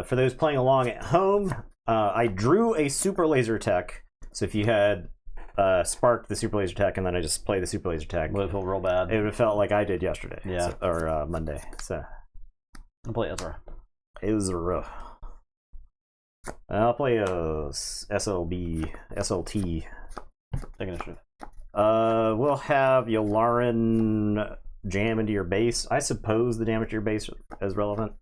For those playing along at home, I drew a Super Laser Tech. So if you had sparked the Super Laser Tech and then I just play the Super Laser Tech, would it feel real bad? It would have felt like I did yesterday, yeah, or Monday. So I'll play Ezra. I'll play a SLT. Take initiative. We'll have Yularen jam into your base. I suppose the damage to your base is relevant.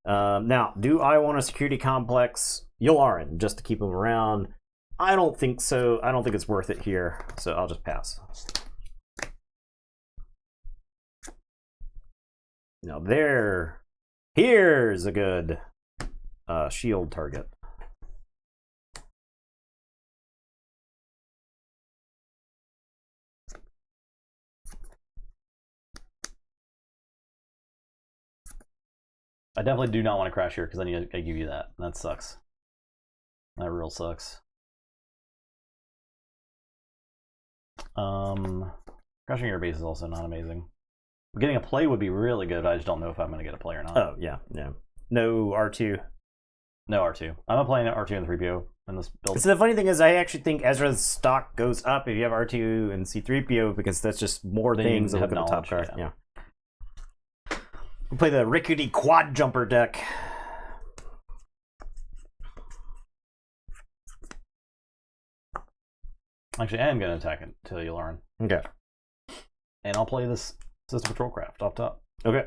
Now, do I want a security complex Yularen just to keep him around? I don't think so. I don't think it's worth it here, so I'll just pass. Now here's a good shield target. I definitely do not want to crash here because then I give you that. That sucks. That real sucks. Crashing your base is also not amazing. Getting a play would be really good. I just don't know if I'm going to get a play or not. Oh, yeah. No R2. No R2. I'm not playing R2 and 3PO in this build. So the funny thing is, I actually think Ezra's stock goes up if you have R2 and C3PO because that's just more things that look at the top card. Yeah. We'll play the Rickety Quad Jumper deck. Actually, I am going to attack it to Yularen. Okay. And I'll play this System Patrol Craft off top. Okay.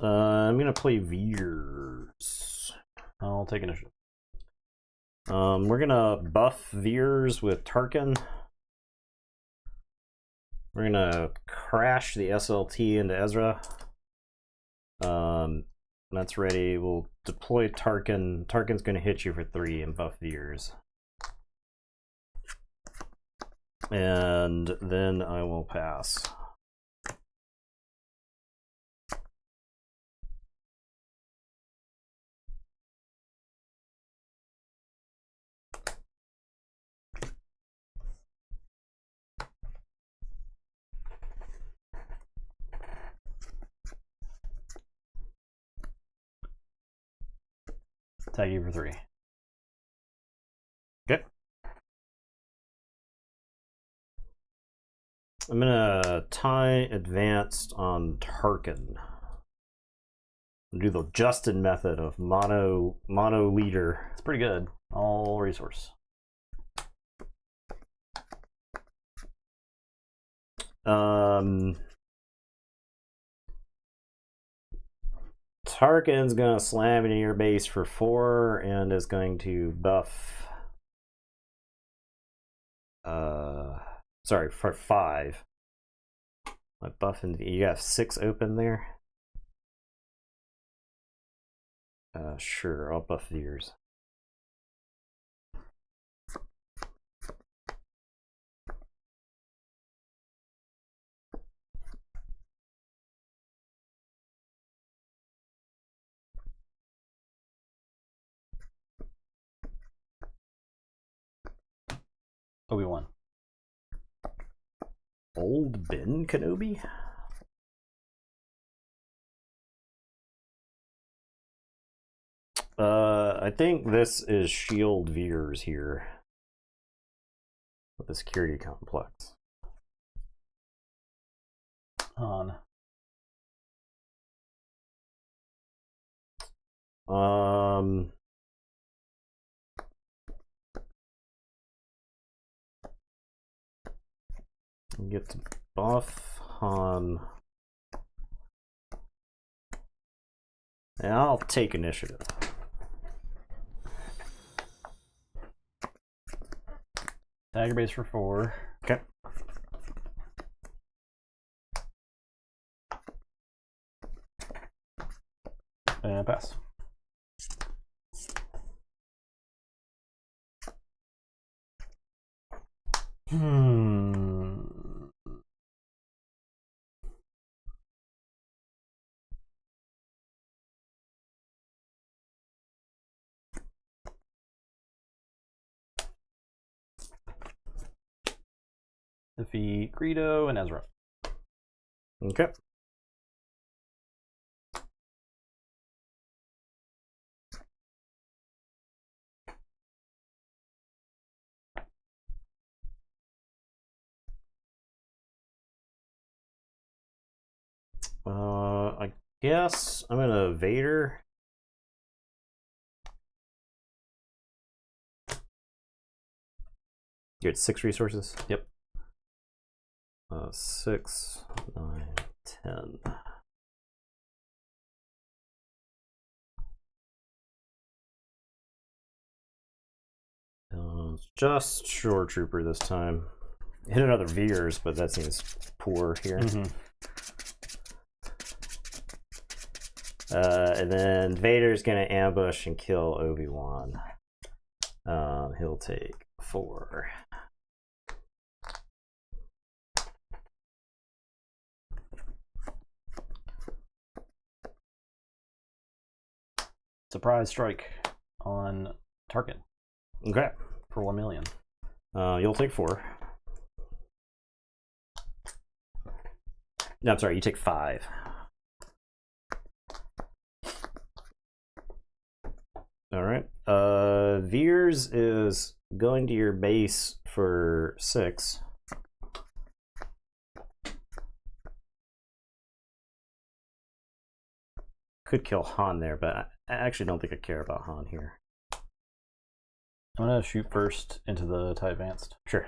I'm going to play Veers. I'll take initiative. We're going to buff Veers with Tarkin. We're going to crash the SLT into Ezra. That's ready. We'll deploy Tarkin. Tarkin's going to hit you for 3 and buff Veers. And then I will pass. Tag you for 3. Okay. I'm gonna tie advanced on Tarkin. Do the Justin method of mono leader. It's pretty good. All resource. Tarkin's gonna slam into your base for 4 and is going to buff. Sorry, for 5. My buff and you have 6 open there. Sure, I'll buff Veers. Obi-Wan. Old Ben Kenobi? I think this is Shield Veers here. With the security complex. On. Get to buff Han. And I'll take initiative. Tag your base for 4. Okay. And pass. Defeat Greedo and Ezra. Okay. I guess I'm gonna Vader. You had 6 resources? Yep. 6, 9, 10. Just Shore Trooper this time. Hit another Veers, but that seems poor here. And then Vader's gonna ambush and kill Obi-Wan. He'll take 4. Surprise strike on Tarkin. Okay. For 1 million. You'll take 4. No, I'm sorry, you take 5. Alright. Veers is going to your base for 6. Could kill Han there, but I actually don't think I care about Han here. I'm gonna shoot first into the TIE Advanced. Sure.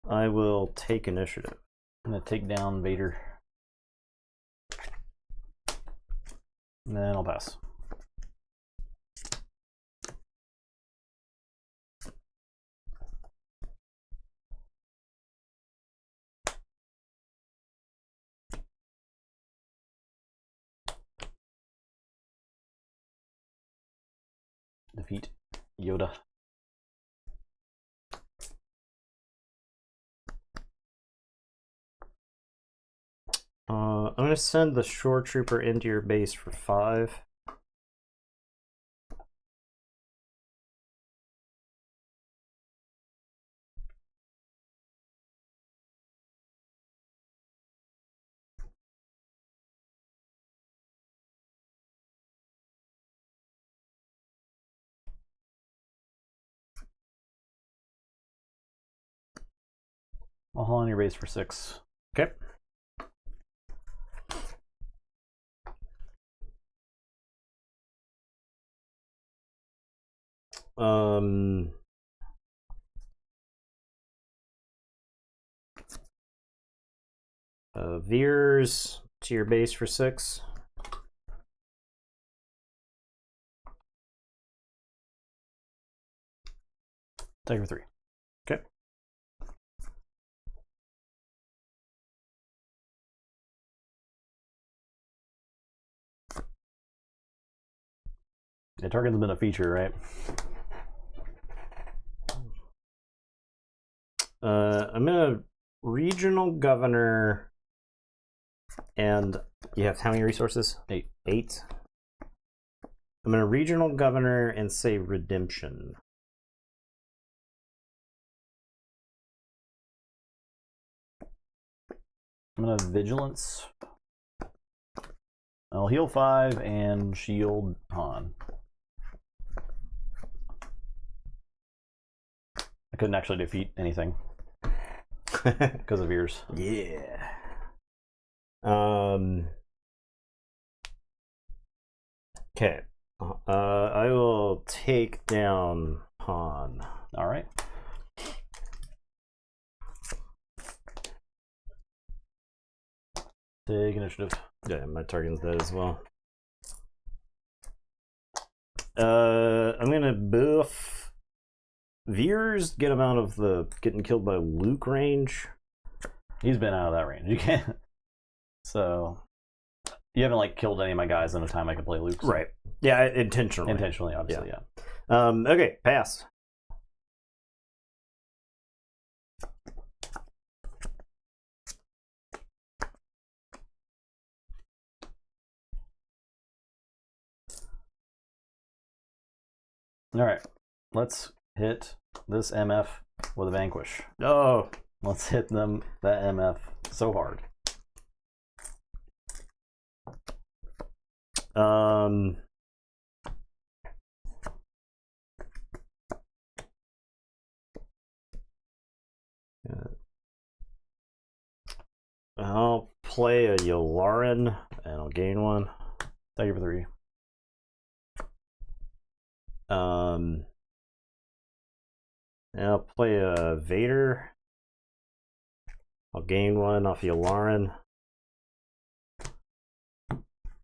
I will take initiative. I'm gonna take down Vader. And then I'll pass. Defeat Yoda. I'm going to send the Shore Trooper into your base for 5. I'll haul on your base for 6. Okay. Veers to your base for 6. Take for 3. Okay. Yeah, target's been a feature, right? I'm gonna regional governor, and you have how many resources? 8. 8. I'm gonna regional governor and say redemption. I'm gonna vigilance. I'll heal 5 and shield Han. I couldn't actually defeat anything because of ears. Yeah. Okay. I will take down Han. All right. Take initiative. Yeah, my target's dead as well. I'm gonna buff Veers, get him out of the getting killed by Luke range. He's been out of that range. You can't. So you haven't like killed any of my guys in a time I can play Luke. So. Right. Yeah, intentionally. Intentionally, obviously, Yeah. yeah. Okay, pass. All right. Let's hit this MF with a vanquish. Oh. Let's hit them that MF so hard. I'll play a Yularen and I'll gain 1. Thank you for 3. I'll play a Vader. I'll gain 1 off Yularen.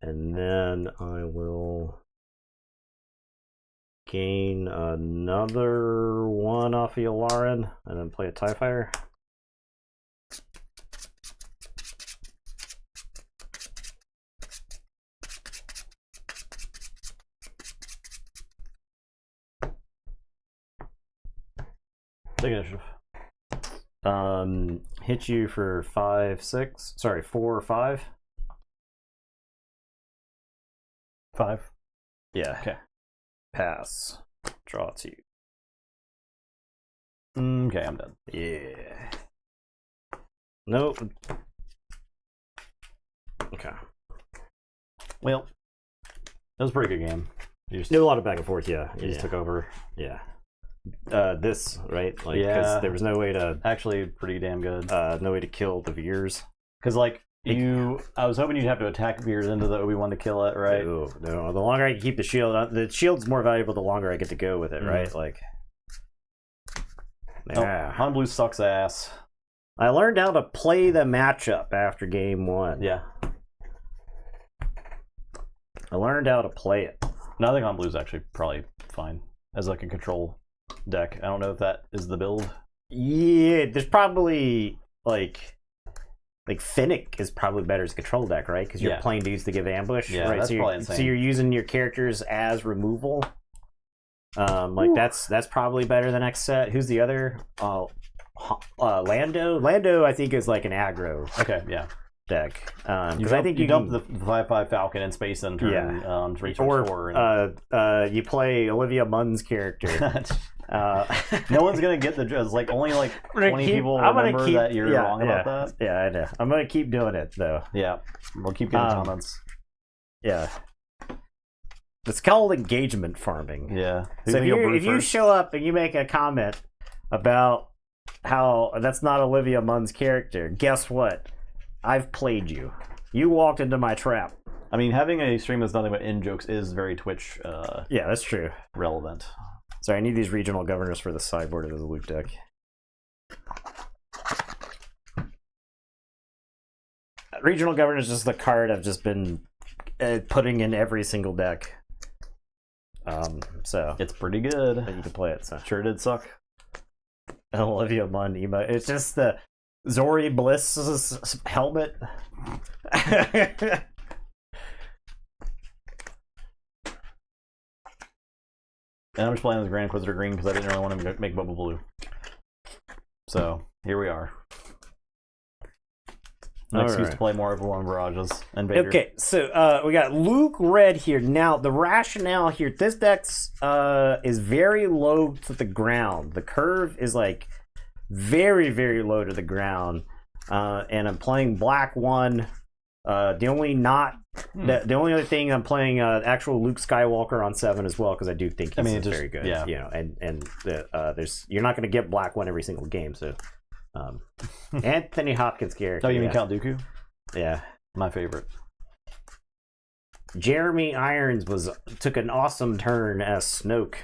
And then I will gain another 1 off Yularen and then play a TIE Fighter. Take initiative. Hit you for 5, 6. Sorry, 4 or 5. 5. Yeah. Okay. Pass. Draw 2. Okay, I'm done. Yeah. Nope. Okay. Well, that was a pretty good game. You just, Did a lot of back and forth, yeah. you just took over. Yeah. This, right? Like, Yeah. because there was no way to Actually, pretty damn good. no way to kill the Veers. Because like I was hoping you'd have to attack Veers into the Obi-Wan to kill it, right? No, no. The longer I can keep the shield's more valuable the longer I get to go with it, right? Like, Oh, Han Blue sucks ass. I learned how to play the matchup after game 1. Yeah. I learned how to play it. No, I think Han Blue's actually probably fine as like a control deck. I don't know if that is the build. Yeah, there's probably like Finnick is probably better as a control deck, right? Because you're playing dudes to give ambush, Yeah, right? that's probably insane. So you're using your characters as removal. Like that's probably better the next set. Who's the other? Lando. Lando, I think, is like an aggro Okay, yeah. deck. Because I think you dump the 5/5 Falcon in space and turn resource 4. Or you play Olivia Munn's character. No one's gonna get the it's like only like 20 people remember that you're wrong about that. Yeah, I know. I'm gonna keep doing it though. Yeah, we'll keep getting comments. Yeah. It's called engagement farming. Yeah. So if you show up and you make a comment about how that's not Olivia Munn's character. Guess what? I've played you. You walked into my trap. I mean, having a stream that's nothing but in jokes is very Twitch. Yeah, that's true. Relevant. Sorry, I need these regional governors for the sideboard of the loop deck. Regional governor is just the card I've just been putting in every single deck. So it's pretty good. You can play it. So sure did suck. Olivia Munn emo. It's just the Zori Bliss's helmet. And I'm just playing with Grand Inquisitor Green because I didn't really want to make Bubble Blue. So here we are. An excuse to play more Overwhelming Barrages and Vader. Okay, so we got Luke Red here. Now, the rationale here, this deck is very low to the ground. The curve is like very, very low to the ground. And I'm playing Black 1. The only other thing I'm playing actual Luke Skywalker on 7 as well because I do think he's very good. Yeah. You know, and there's you're not going to get Black 1 every single game, so Anthony Hopkins character. Oh, you mean Count Dooku? Yeah, my favorite. Jeremy Irons took an awesome turn as Snoke.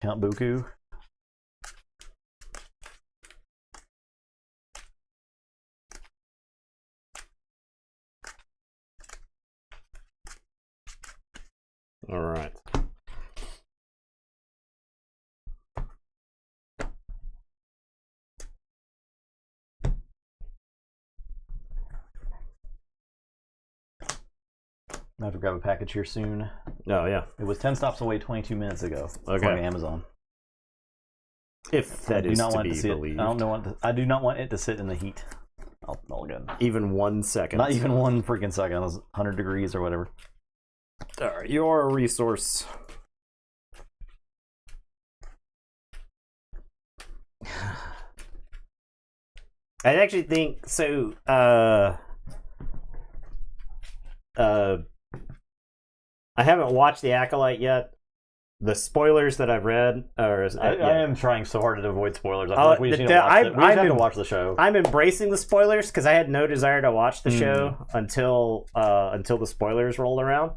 Count Dooku. All right. I have to grab a package here soon. Oh, yeah. It was 10 stops away 22 minutes ago. Okay. From Amazon. If that is to be believed. I do not want it to sit in the heat. I'll again. Even 1 second. Not even 1 freaking second. It was 100 degrees or whatever. All right, you're a resource. I actually think so. I haven't watched The Acolyte yet. The spoilers that I've read, I am trying so hard to avoid spoilers. I feel like we just need to watch it. We just have to watch the show. I'm embracing the spoilers because I had no desire to watch the show until the spoilers rolled around.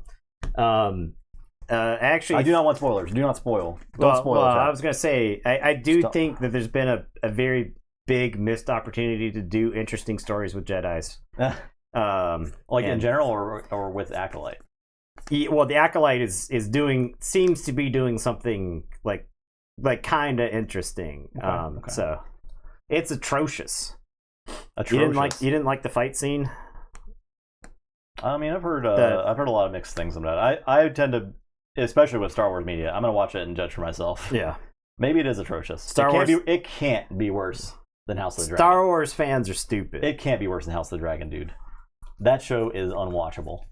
Actually, I do not want spoilers. Do not spoil. Don't spoil. I was gonna say I do think that there's been a very big missed opportunity to do interesting stories with Jedis. In general or with Acolyte. Well, the Acolyte seems to be doing something like kind of interesting. Okay. So it's atrocious. You didn't like the fight scene? I mean, I've heard a lot of mixed things about it. I tend to, especially with Star Wars media, I'm gonna watch it and judge for myself. Yeah, maybe it is atrocious. It can't be worse than House of the Dragon. Star Wars fans are stupid. It can't be worse than House of the Dragon, dude. That show is unwatchable.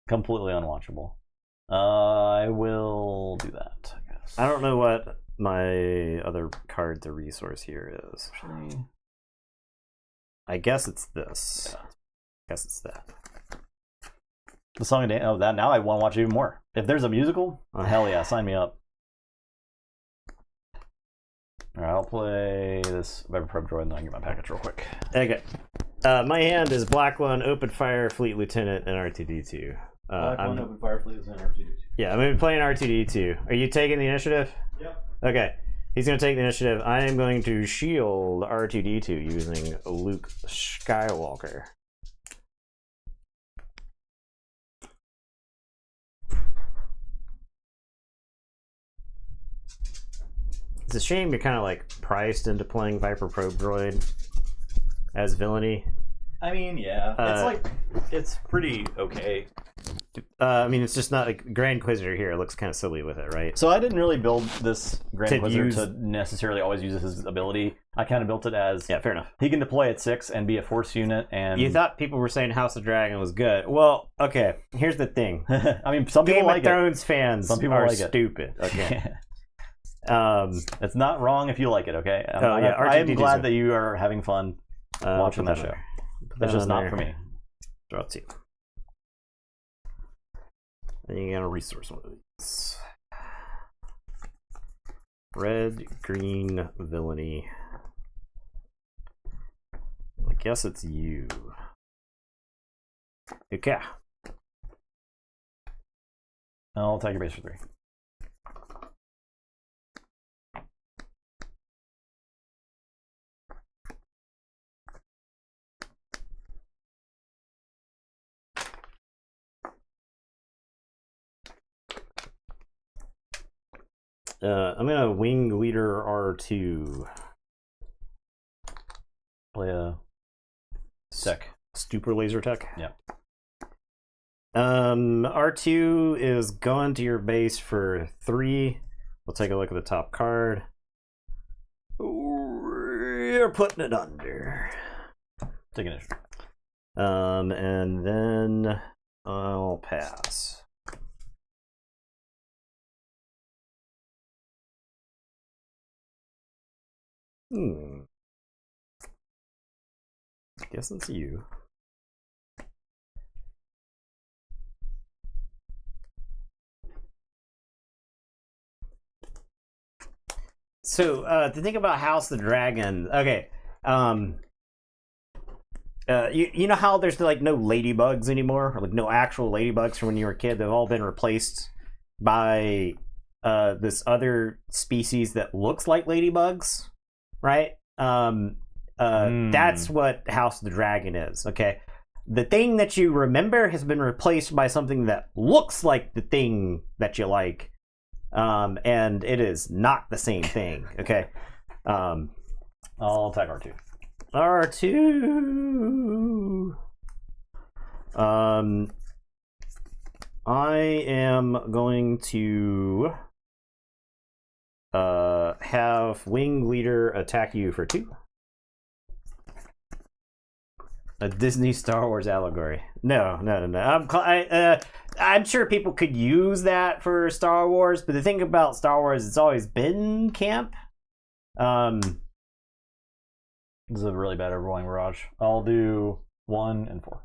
Completely unwatchable. I will do that, I guess. I don't know what my other card to resource here is. Actually, I guess it's this. Yeah. I guess it's that. The Song of Dance. Oh, that now I want to watch it even more. If there's a musical, hell yeah, sign me up. All right, I'll play this Viper Probe Droid and then I can get my package real quick. Okay. My hand is Black 1, Open Fire, Fleet Lieutenant, and R2D2. Black 1, Open Fire, Fleet Lieutenant, R2D2. Yeah, I'm going to be playing R2D2. Are you taking the initiative? Yep. Okay. He's going to take the initiative. I am going to shield R2D2 using Luke Skywalker. It's a shame you're kind of like priced into playing Viper Probe Droid as villainy. I mean, yeah. It's pretty okay. I mean, it's just not like Grand Inquisitor here. It looks kind of silly with it, right? So I didn't really build this Grand Inquisitor to necessarily always use his ability. I kind of built it as... Yeah, fair enough. He can deploy at 6 and be a force unit, and... You thought people were saying House of Dragon was good. Well, okay, here's the thing. I mean, some people like it. Game of Thrones fans are stupid, okay? It's not wrong if you like it, okay? I am glad that you are having fun watching that show. It's just not for me. Draw 2. And you gotta resource one of these. Red, green, villainy. I guess it's you. Okay. I'll attack your base for 3. I'm gonna wing leader R2. Play a tech. Stupor laser tech. Yeah. R2 is going to your base for 3. We'll take a look at the top card. We're putting it under. Take an issue. And then I'll pass. Guess it's you. So to think about House of the Dragon, okay. You know how there's like no ladybugs anymore, or like no actual ladybugs from when you were a kid? They've all been replaced by this other species that looks like ladybugs, right? That's what House of the Dragon is. Okay, the thing that you remember has been replaced by something that looks like the thing that you like. And it is not the same thing. Okay. I'll attack R2. R2. I am going to have Wing Leader attack you for 2. A Disney Star Wars allegory. No. I'm sure people could use that for Star Wars, but the thing about Star Wars, it's always been camp. This is a really bad overwhelming barrage. I'll do 1 and 4.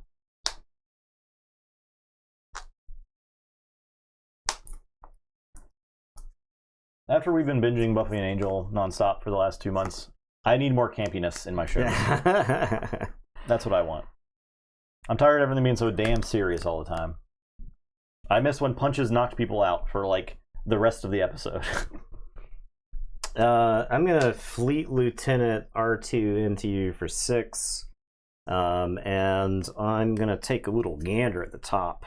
After we've been binging Buffy and Angel nonstop for the last 2 months, I need more campiness in my show. That's what I want. I'm tired of everything being so damn serious all the time. I miss when punches knocked people out for like the rest of the episode. I'm gonna Fleet Lieutenant R2 into you for 6. And I'm gonna take a little gander at the top.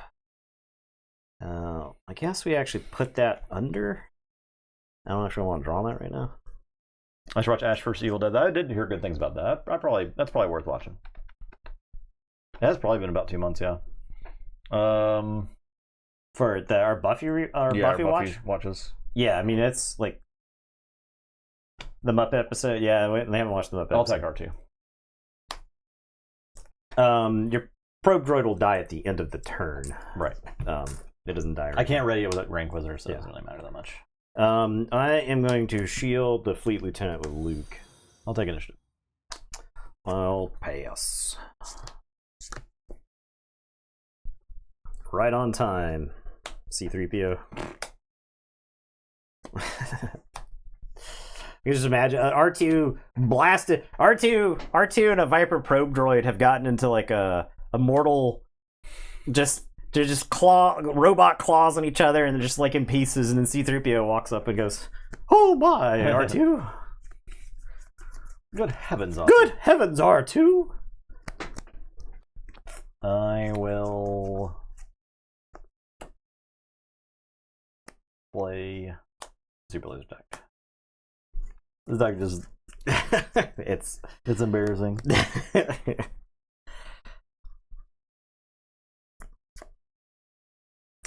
I guess we actually put that under. I don't know if I want to draw that right now. I should watch Ash vs. Evil Dead. I did hear good things about that. That's probably worth watching. It has probably been about 2 months, yeah. For our Buffy Buffy watches. Yeah, I mean it's like the Muppet episode. Yeah, they haven't watched the Muppet. I'll episode. take R2. Your probe droid will die at the end of the turn. Right. It doesn't die. Right I can't ready it with a Rank Wizard, so it doesn't really matter that much. I am going to shield the Fleet Lieutenant with Luke. I'll take initiative. I'll pass. Right on time. C-3PO. You just imagine R2 blasted. R2 and a Viper probe droid have gotten into like a mortal, they're just robot claws on each other, and they're just like in pieces. And then C-3PO walks up and goes, "Oh my, R2! Good heavens, R2! Good heavens, R2!" I will play Super Laser Deck. This deck just it's embarrassing.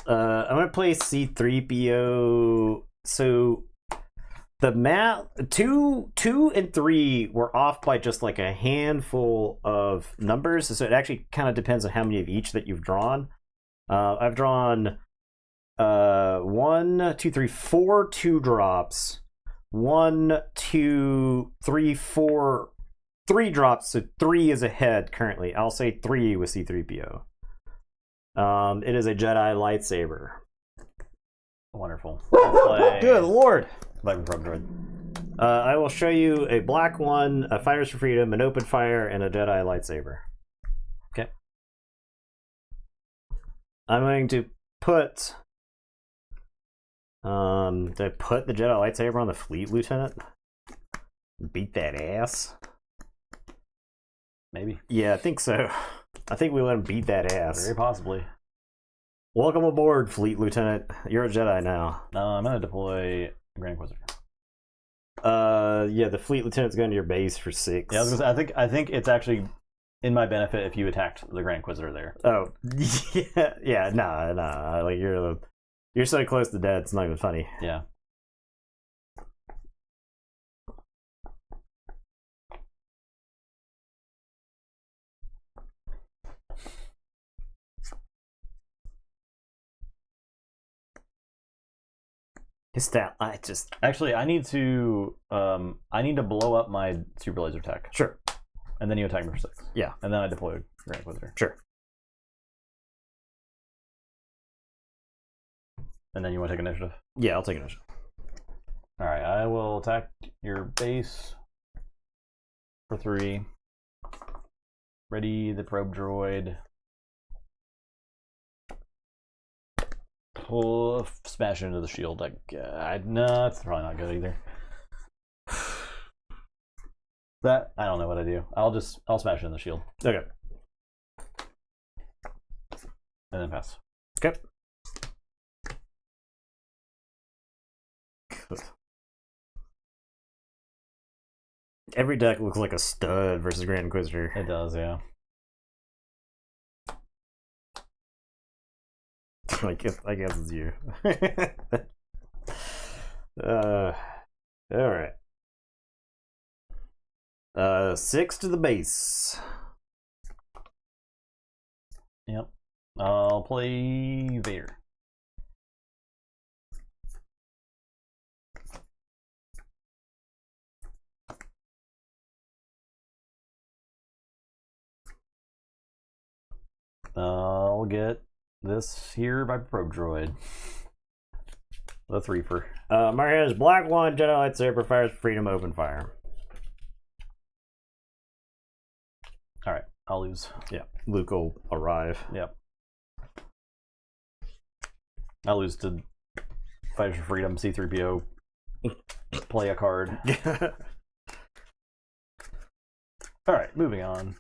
I'm gonna play C-3PO. So the map 2 and 3 were off by just like a handful of numbers, so it actually kind of depends on how many of each that you've drawn. I've drawn 1, 2, 3, 4 2-drops. 1, 2, 3, 4 3-drops, so 3 is ahead currently. I'll say 3 with C-3PO. It is a Jedi lightsaber. Wonderful. I'll play Good lord. Viper Probe Droid. I will show you a black one, a Fighters for Freedom, an open fire, and a Jedi lightsaber. Okay. I'm going to put. Did I put the Jedi lightsaber on the Fleet Lieutenant? Beat that ass. Maybe. Yeah, I think so. I think we let him beat that ass. Very possibly. Welcome aboard, Fleet Lieutenant. You're a Jedi now. I'm gonna deploy Grand Inquisitor. Yeah, the Fleet Lieutenant's going to your base for 6. Yeah, I was gonna say, I think it's actually in my benefit if you attacked the Grand Inquisitor there. Oh, yeah, nah. Like you're so close to dead, it's not even funny. Yeah. His stat, Actually, I need to blow up my super laser tech. Sure. And then you attack me for 6. Yeah. And then I deploy Grand Inquisitor. Sure. And then you want to take initiative? Yeah, I'll take initiative. Alright, I will attack your base for 3. Ready the probe droid. Pull, smash into the shield. No, it's probably not good either. That I don't know what I do. I'll smash it in the shield. Okay. And then pass. Okay. Every deck looks like a stud versus Grand Inquisitor. It does, yeah. I guess it's you. All right. 6 to the base. Yep. I'll play Vader. I'll get this here by probe droid. The 3-fer. Mario has black one, Jedi lightsaber, fires for freedom, open fire. Alright, I'll lose. Yeah, Luke will arrive. Yep. I'll lose to Fighters for Freedom, C-3PO. Play a card. Alright, moving on.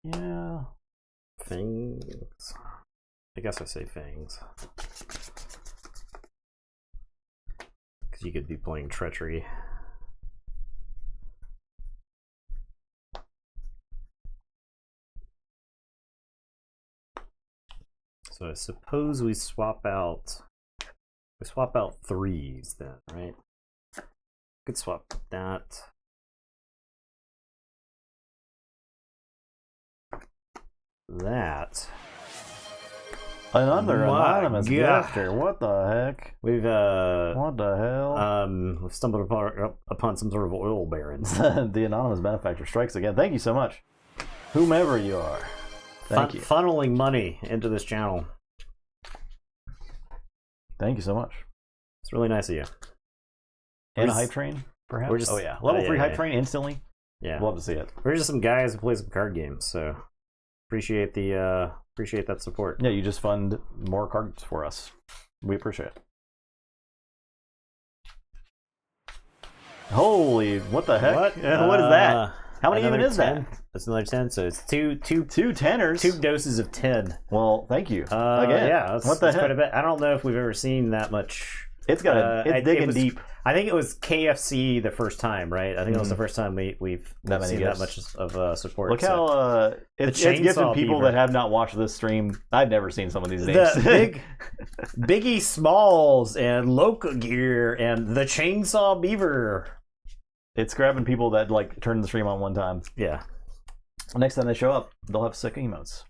Yeah. Things. I guess I say things. Because you could be playing treachery. So I suppose we swap out 3s then, right? Could swap that. That. Another anonymous God. gifter. What the heck? We've What the hell? we've stumbled upon some sort of oil barons. The anonymous benefactor strikes again. Thank you so much, whomever you are. Thank you. Funneling money into this channel. Thank you so much. It's really nice of you. And a hype train, perhaps. We're just, oh yeah, level 3 hype train instantly. Yeah, love to see it. We're just some guys who play some card games, so appreciate that support. Yeah, you just fund more cards for us. We appreciate it. Holy, what the heck? What is that? How many even is 10? that? That's another 10, so it's two tenors. 2 doses of 10. Well, thank you. Again. Yeah, what the heck? Quite a bit. I don't know if we've ever seen that much. It's got it's digging deep. I think it was KFC the first time, right? I think it was the first time we've seen that much of support. Look how it's gifted people that have not watched this stream. I've never seen some of these names. The Biggie Smalls and Loca Gear and the Chainsaw Beaver. It's grabbing people that like turn the stream on one time. Yeah. Next time they show up, they'll have sick emotes.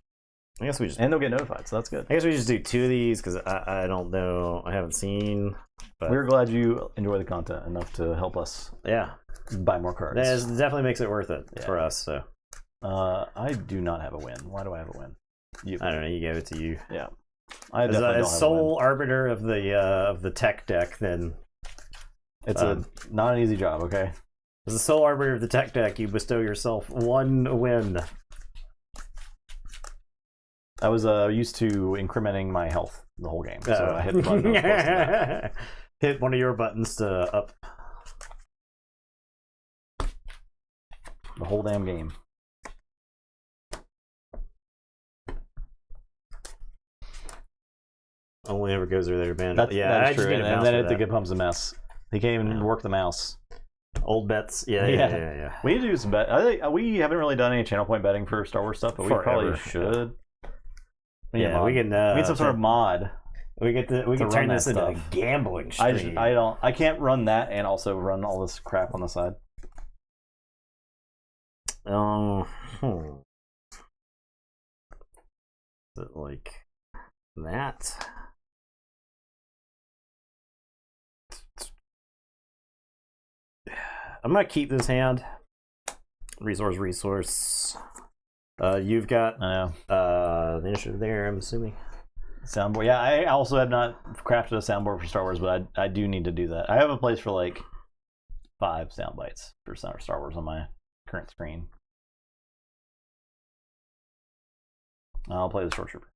I guess we just and they'll get notified, so that's good. I guess we just do 2 of these because I don't know. I haven't seen. But we're glad you enjoy the content enough to help us. Yeah. Buy more cards. That definitely makes it worth it for us. So. I do not have a win. Why do I have a win? You. I don't know. You gave it to you. Yeah. I As definitely a don't have sole arbiter of the tech deck, then it's not an easy job. Okay. as a sole arbiter of the tech deck, you bestow yourself 1 win. I was used to incrementing my health the whole game, so I hit the button. That. Hit one of your buttons to up The whole damn game. only ever goes over there, man. That's I just true. need a And mouse then for it becomes a mess. He can't even work the mouse. old bets. Yeah. We need to do some bet. I think we haven't really done any channel point betting for Star Wars stuff, but we probably should. Yeah, we can. We need some sort of mod. We can turn this into a gambling stream. I can't run that and also run all this crap on the side. Is it like that? I'm gonna keep this hand. Resource. You've got the initiative there, I'm assuming. Soundboard. Yeah, I also have not crafted a soundboard for Star Wars, but I do need to do that. I have a place for like 5 sound bites for Star Wars on my current screen. I'll play the Short Trooper.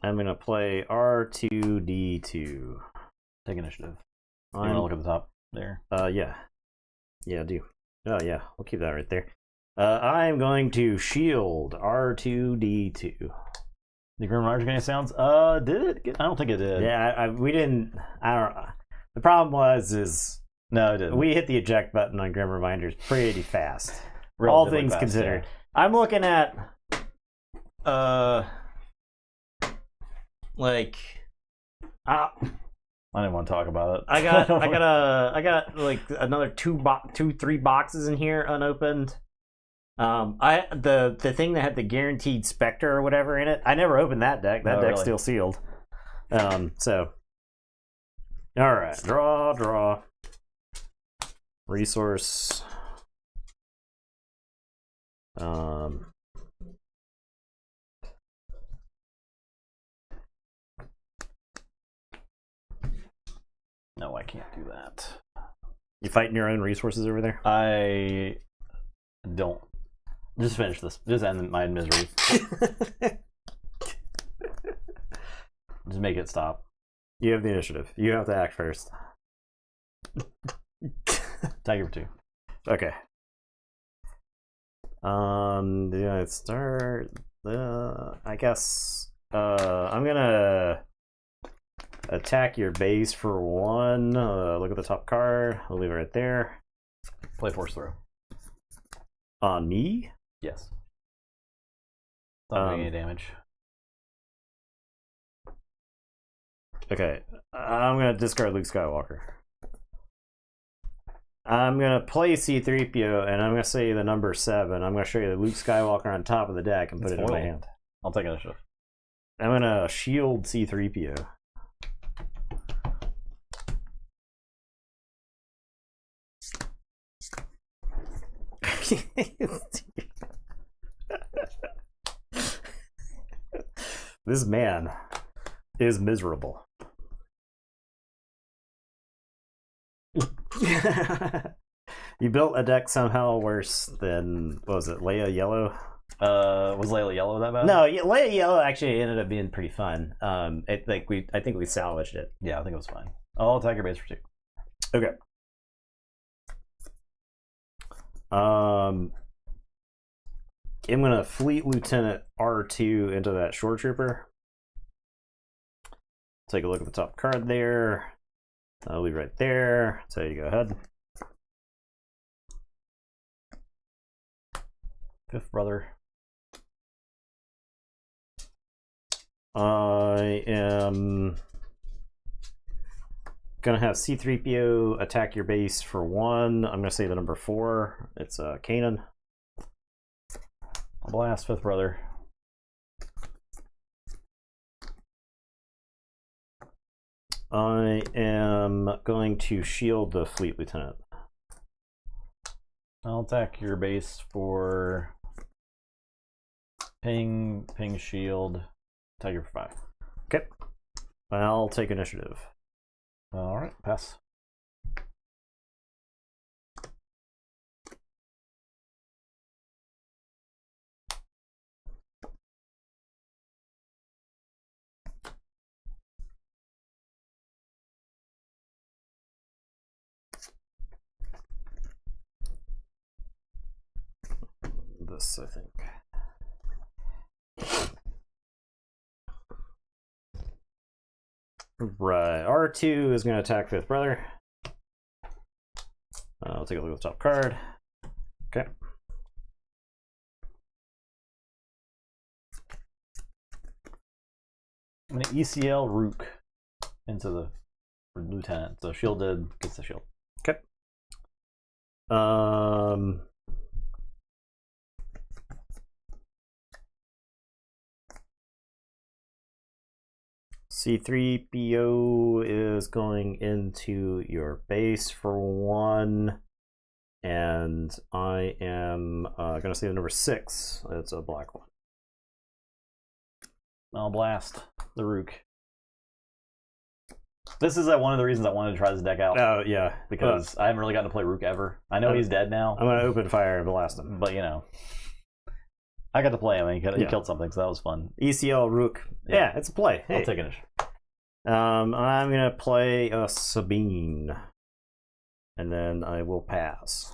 I'm gonna play R2D2. Take initiative. You want to look at the top there? Yeah, I do. Oh yeah, we'll keep that right there. I'm going to shield R2D2. The Grim Reaper's getting sounds? Did it? I don't think it did. Yeah, we didn't. I don't know. The problem is no, it didn't. We hit the eject button on Grim Reminders pretty fast. All things considered. Yeah. I'm looking at like I didn't want to talk about it. I got like another 3 boxes in here unopened. The thing that had the guaranteed Spectre or whatever in it, I never opened that deck. That deck's still sealed. So all right, draw. Resource. No, I can't do that. You fighting your own resources over there? I don't. Just finish this. Just end my misery. Just make it stop. You have the initiative. You have to act first. Tiger for 2. Okay. Yeah, start I guess I'm gonna attack your base for 1. Look at the top card. I'll leave it right there. Play force throw. On me? Yes. Not doing any damage. Okay. I'm gonna discard Luke Skywalker. I'm gonna play C-3PO and I'm gonna say the number 7. I'm gonna show you the Luke Skywalker on top of the deck and put it in my hand. I'll take initiative. I'm gonna shield C-3PO. This man is miserable. You built a deck somehow worse than, what was it, Leia Yellow? Was Leia Yellow that bad? No, Leia Yellow actually ended up being pretty fun. I think we salvaged it. Yeah, I think it was fine. I'll attack your base for 2. Okay. I'm gonna Fleet Lieutenant R2 into that Shore Trooper. Take a look at the top card there. I'll leave right there. So you go ahead. 5th brother. I am gonna have C-3PO attack your base for 1. I'm gonna say the number 4. It's Kanan. I'll blast 5th brother. I am going to shield the Fleet Lieutenant. I'll attack your base for Ping shield. Tiger for 5. Okay. I'll take initiative. All right, pass. This, I think. Right, R2 is going to attack Fifth Brother. I'll take a look at the top card. Okay. I'm going to ECL Rook into the lieutenant. So shielded gets the shield. Okay. C3PO is going into your base for 1, and I am going to say the number 6. It's a black one. I'll blast the Rook. This is one of the reasons I wanted to try this deck out. Oh, yeah. Because I haven't really gotten to play Rook ever. I know he's dead now. I'm going to open fire and blast him. But, I got to play him. He killed something, so that was fun. ECL Rook. Yeah, it's a play. Hey. I'll take it. I'm going to play a Sabine. And then I will pass.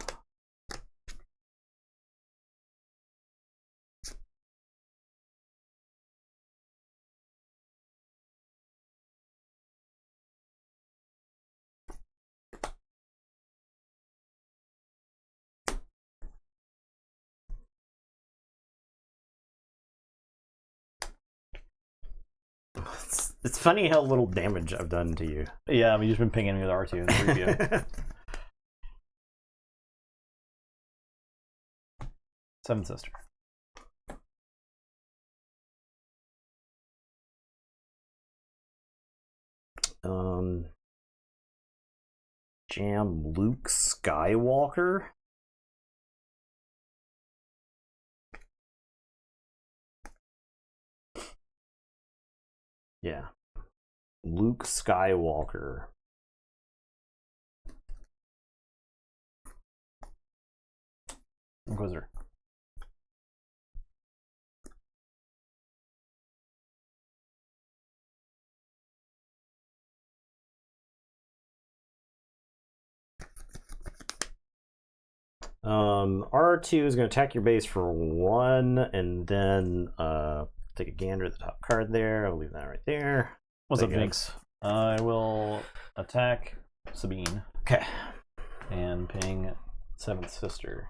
It's funny how little damage I've done to you. Yeah, you've just been pinging me with R2 and 3PO. Seventh Sister. Jam Luke Skywalker. Yeah. Luke Skywalker. Inquisitor. R2 is going to attack your base for 1, and then take a gander at the top card there. I'll leave that right there. What's up, Jinx? I will attack Sabine. Okay. And ping Seventh Sister.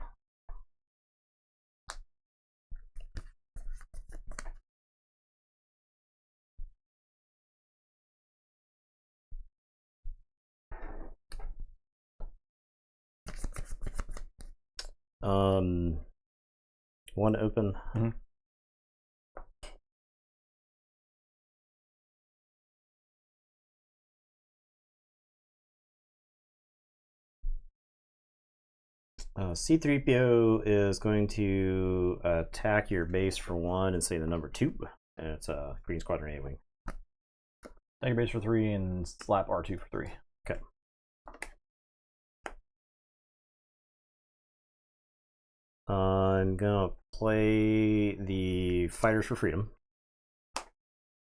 One open. Mm-hmm. C3PO is going to attack your base for 1 and say the number 2. And it's a Green Squadron A-Wing. Take your base for 3 and slap R2 for 3. Okay. I'm going to play the Fighters for Freedom.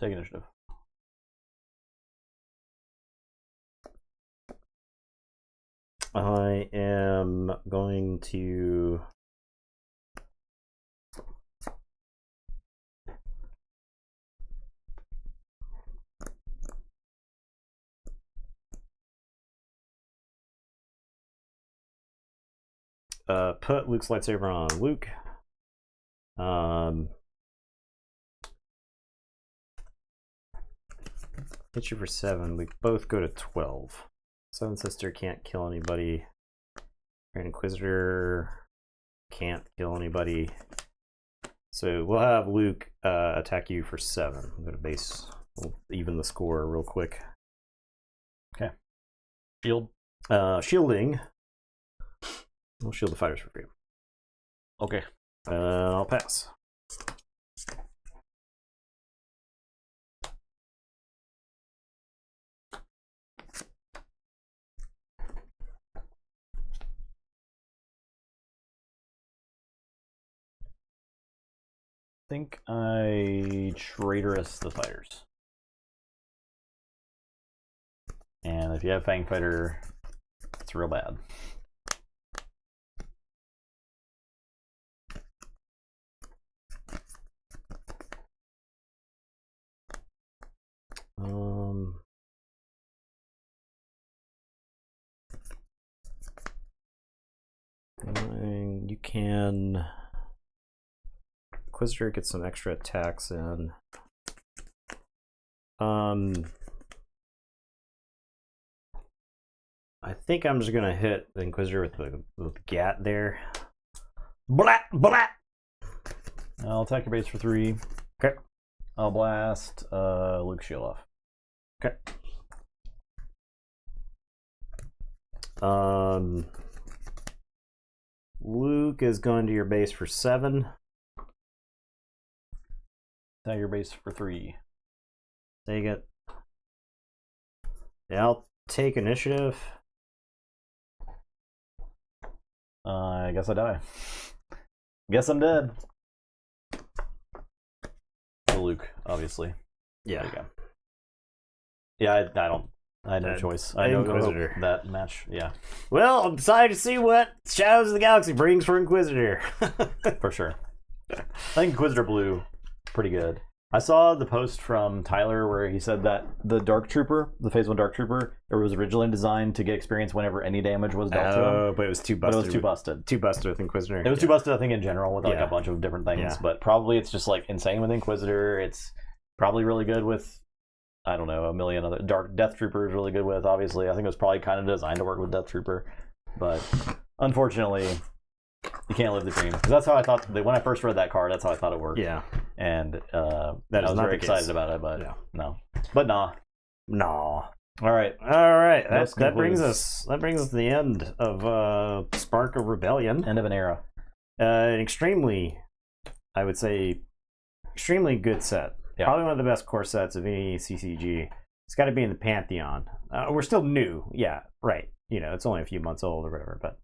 Take initiative. I am going to put Luke's lightsaber on Luke. Hit you for 7. We both go to 12. Seventh Sister can't kill anybody. Grand Inquisitor can't kill anybody. So we'll have Luke attack you for 7. I'm going to base. We'll even the score real quick. Okay. Shield. Shielding. We'll shield the Fighters for freedom. Okay. I'll pass. think I Traitorous the fighters. And if you have Fang Fighter, it's real bad. You can Inquisitor gets some extra attacks in. I think I'm just gonna hit the Inquisitor with the Gat there. Blah blah. I'll attack your base for 3. Okay. I'll blast Luke Shield off. Okay. Luke is going to your base for 7. Attack your base for 3. Take it. Yeah, I'll take initiative. I guess I die. Guess I'm dead. For Luke, obviously. Yeah. There you go. Yeah, I don't. I had no choice. I know Inquisitor. that match. Yeah, Well, I'm excited to see what Shadows of the Galaxy brings for Inquisitor. for sure. I think Inquisitor Blue, pretty good. I saw the post from Tyler where he said that the Dark Trooper, the Phase 1 Dark Trooper, it was originally designed to get experience whenever any damage was dealt to him. But it was too But busted. it was too busted. Too busted with Inquisitor. It was too busted, I think, in general, with like Yeah. a bunch of different things. Yeah. But probably it's just like insane with Inquisitor. It's probably really good with, I don't know, a million other. Death Trooper is really good with, obviously. I think it was probably kind of designed to work with Death Trooper. But unfortunately, you can't live the dream. Because that's how I thought, when I first read that card, that's how I thought it worked. Yeah. And That I is was not very the case. excited about it, but Yeah. no. But nah. No. All right. All right. That That brings concludes- us to the end of Spark of Rebellion. End of an era. An extremely, I would say, extremely good set. Yeah. Probably one of the best core sets of any CCG. It's got to be in the pantheon. We're still new, yeah, right. You know, it's only a few months old or whatever, but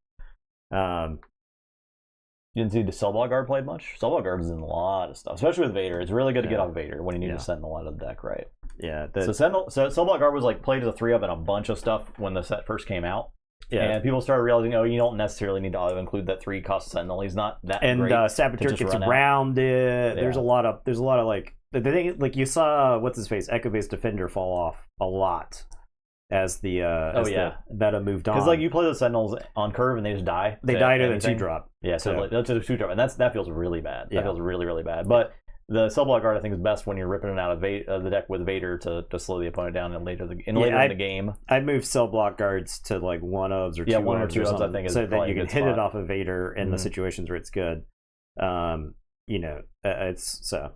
You didn't see the Cellblock Guard played much? Cellblock Guard is in a lot of stuff, especially with Vader. It's really good to get off Vader when you need to Sentinel out of the deck, right? yeah, So Cellblock Guard was like played as a 3-up in a bunch of stuff when the set first came out. yeah. And people started realizing, oh, you don't necessarily need to include that 3-cost Sentinel. He's not that And great. Saboteur just gets run out. around it. There's Yeah. a lot of like the thing, like you saw what's his face Echo Base Defender fall off a lot as the the meta moved on. Because like you play the Sentinels on curve and they just die. they to died in a anything. 2-drop. Yeah, so like, that's a 2-drop, and that feels really bad. That Yeah. feels really, really bad. But the Cellblock Guard, I think, is best when you're ripping it out of the deck with Vader to slow the opponent down and later in the game. I'd move cell block guards to like 1-ofs or 2-ofs. Yeah, 1 or 2-ofs, I something, think, is so that probably you a can good hit spot. it off of Vader in the Mhm. situations where it's good. You know, it's so.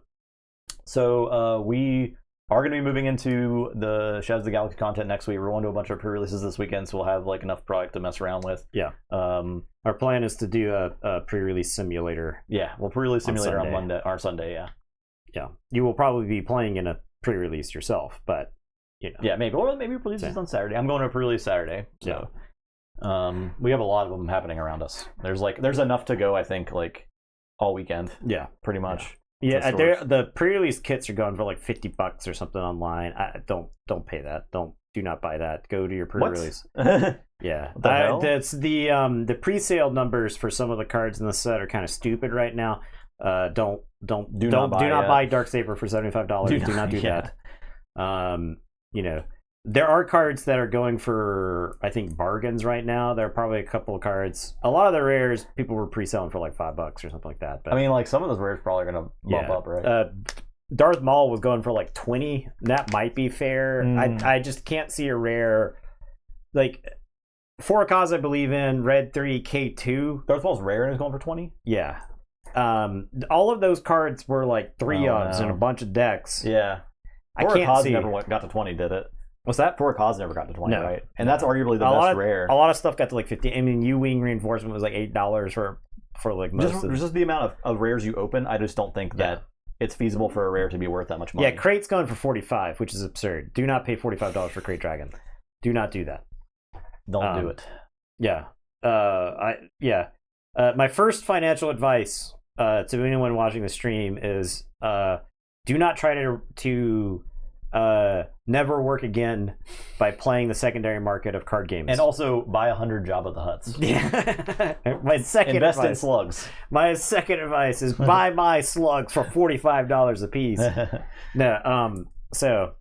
So we are going to be moving into the Shadows of the Galaxy content next week. We're going to a bunch of pre-releases this weekend, so we'll have like enough product to mess around with. Yeah. Our plan is to do a pre-release simulator. Yeah, we'll pre-release Simulator on Sunday. Monday or Sunday. Yeah. Yeah, you will probably be playing in a pre-release yourself, but you know. Yeah, maybe. Or maybe release this on Saturday. I'm going to a pre-release Saturday. So we have a lot of them happening around us. There's enough to go, I think, like all weekend. Yeah, Pretty much. yeah. stores. The pre-release kits are going for like $50 or something online. Don't pay that. Do not buy that. Go to your pre-release. Yeah, What the hell? that's the pre-sale numbers for some of the cards in the set are kind of stupid right now. Do not buy Darksaber for $75. Do not do that. You know, there are cards that are going for, I think, bargains right now. There are probably a couple of cards. A lot of the rares people were pre-selling for like $5 or something like that. But I mean, like some of those rares probably going to bump up, right? Darth Maul was going for like 20. That might be fair. I just can't see a rare like 4 Cause I believe in, Red 3, K2. Darth Maul's rare and is going for 20? Yeah. All of those cards were like 3-ofs in a bunch of decks. Yeah. I Four can't Cause see. never got to 20, did it? What's that? Four Cause never got to 20, No. right? And that's arguably the best rare. A lot of stuff got to like 50. I mean, U-Wing reinforcement was like $8 for like most of Just the amount of rares you open, I just don't think that it's feasible for a rare to be worth that much money. Yeah, Crate's going for 45, which is absurd. Do not pay $45 for Crate Dragon. Do not do that. Don't do it. Yeah. My first financial advice to anyone watching the stream is do not try to never work again by playing the secondary market of card games. And also buy 100 Jabba the Hutts. Yeah. My second Invest advice, in slugs. My second advice is buy my slugs for $45 a piece. No, so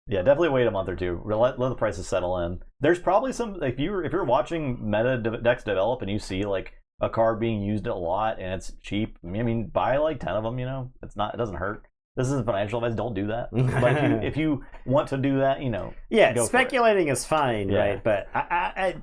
yeah, definitely wait a month or two. Let the prices settle in. There's probably some if you're watching meta decks develop and you see like a card being used a lot and it's cheap. I mean, buy like 10 of them. You know, it doesn't hurt. This isn't financial advice. Don't do that. But if you want to do that, you know, yeah, go speculating is fine, Yeah. right? But I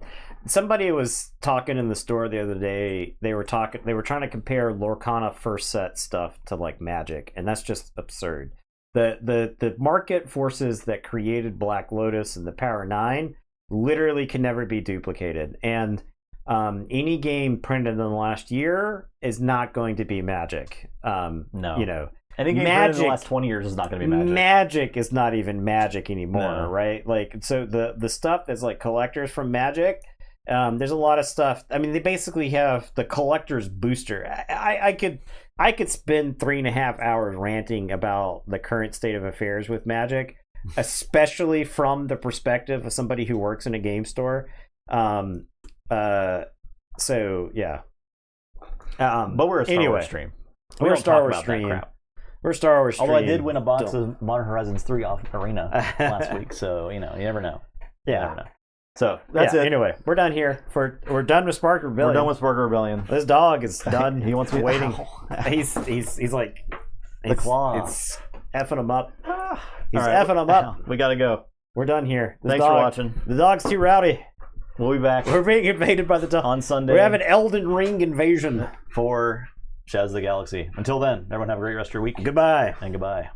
somebody was talking in the store the other day. They were trying to compare Lorcana first set stuff to like Magic, and that's just absurd. The market forces that created Black Lotus and the Power 9 literally can never be duplicated, and any game printed in the last year is not going to be Magic. No. You know. Any game printed in the last 20 years is not going to be Magic. Magic is not even Magic anymore, No. right? Like, so the stuff that's like collectors from Magic, there's a lot of stuff. I mean, they basically have the collector's booster. I could spend 3.5 hours ranting about the current state of affairs with Magic, especially from the perspective of somebody who works in a game store. So yeah. But we're a Star Wars stream. We're a don't Star talk Wars about that stream. crap. We're Star Wars stream. Although I did win a box of Modern Horizons 3 off Arena last week, so you never know. You Yeah. never know. So that's it. Anyway, we're done here. We're done with Spark Rebellion. We're done with Spark Rebellion. This dog is done. He wants me waiting. He's like The claw. It's effing him up. He's All right. effing him up. We gotta go. We're done here. This Thanks for watching. The dog's too rowdy. We'll be back We're being invaded by the dog. on Sunday. We have an Elden Ring invasion. for Shadows of the Galaxy. Until then, everyone have a great rest of your week. Goodbye. And goodbye.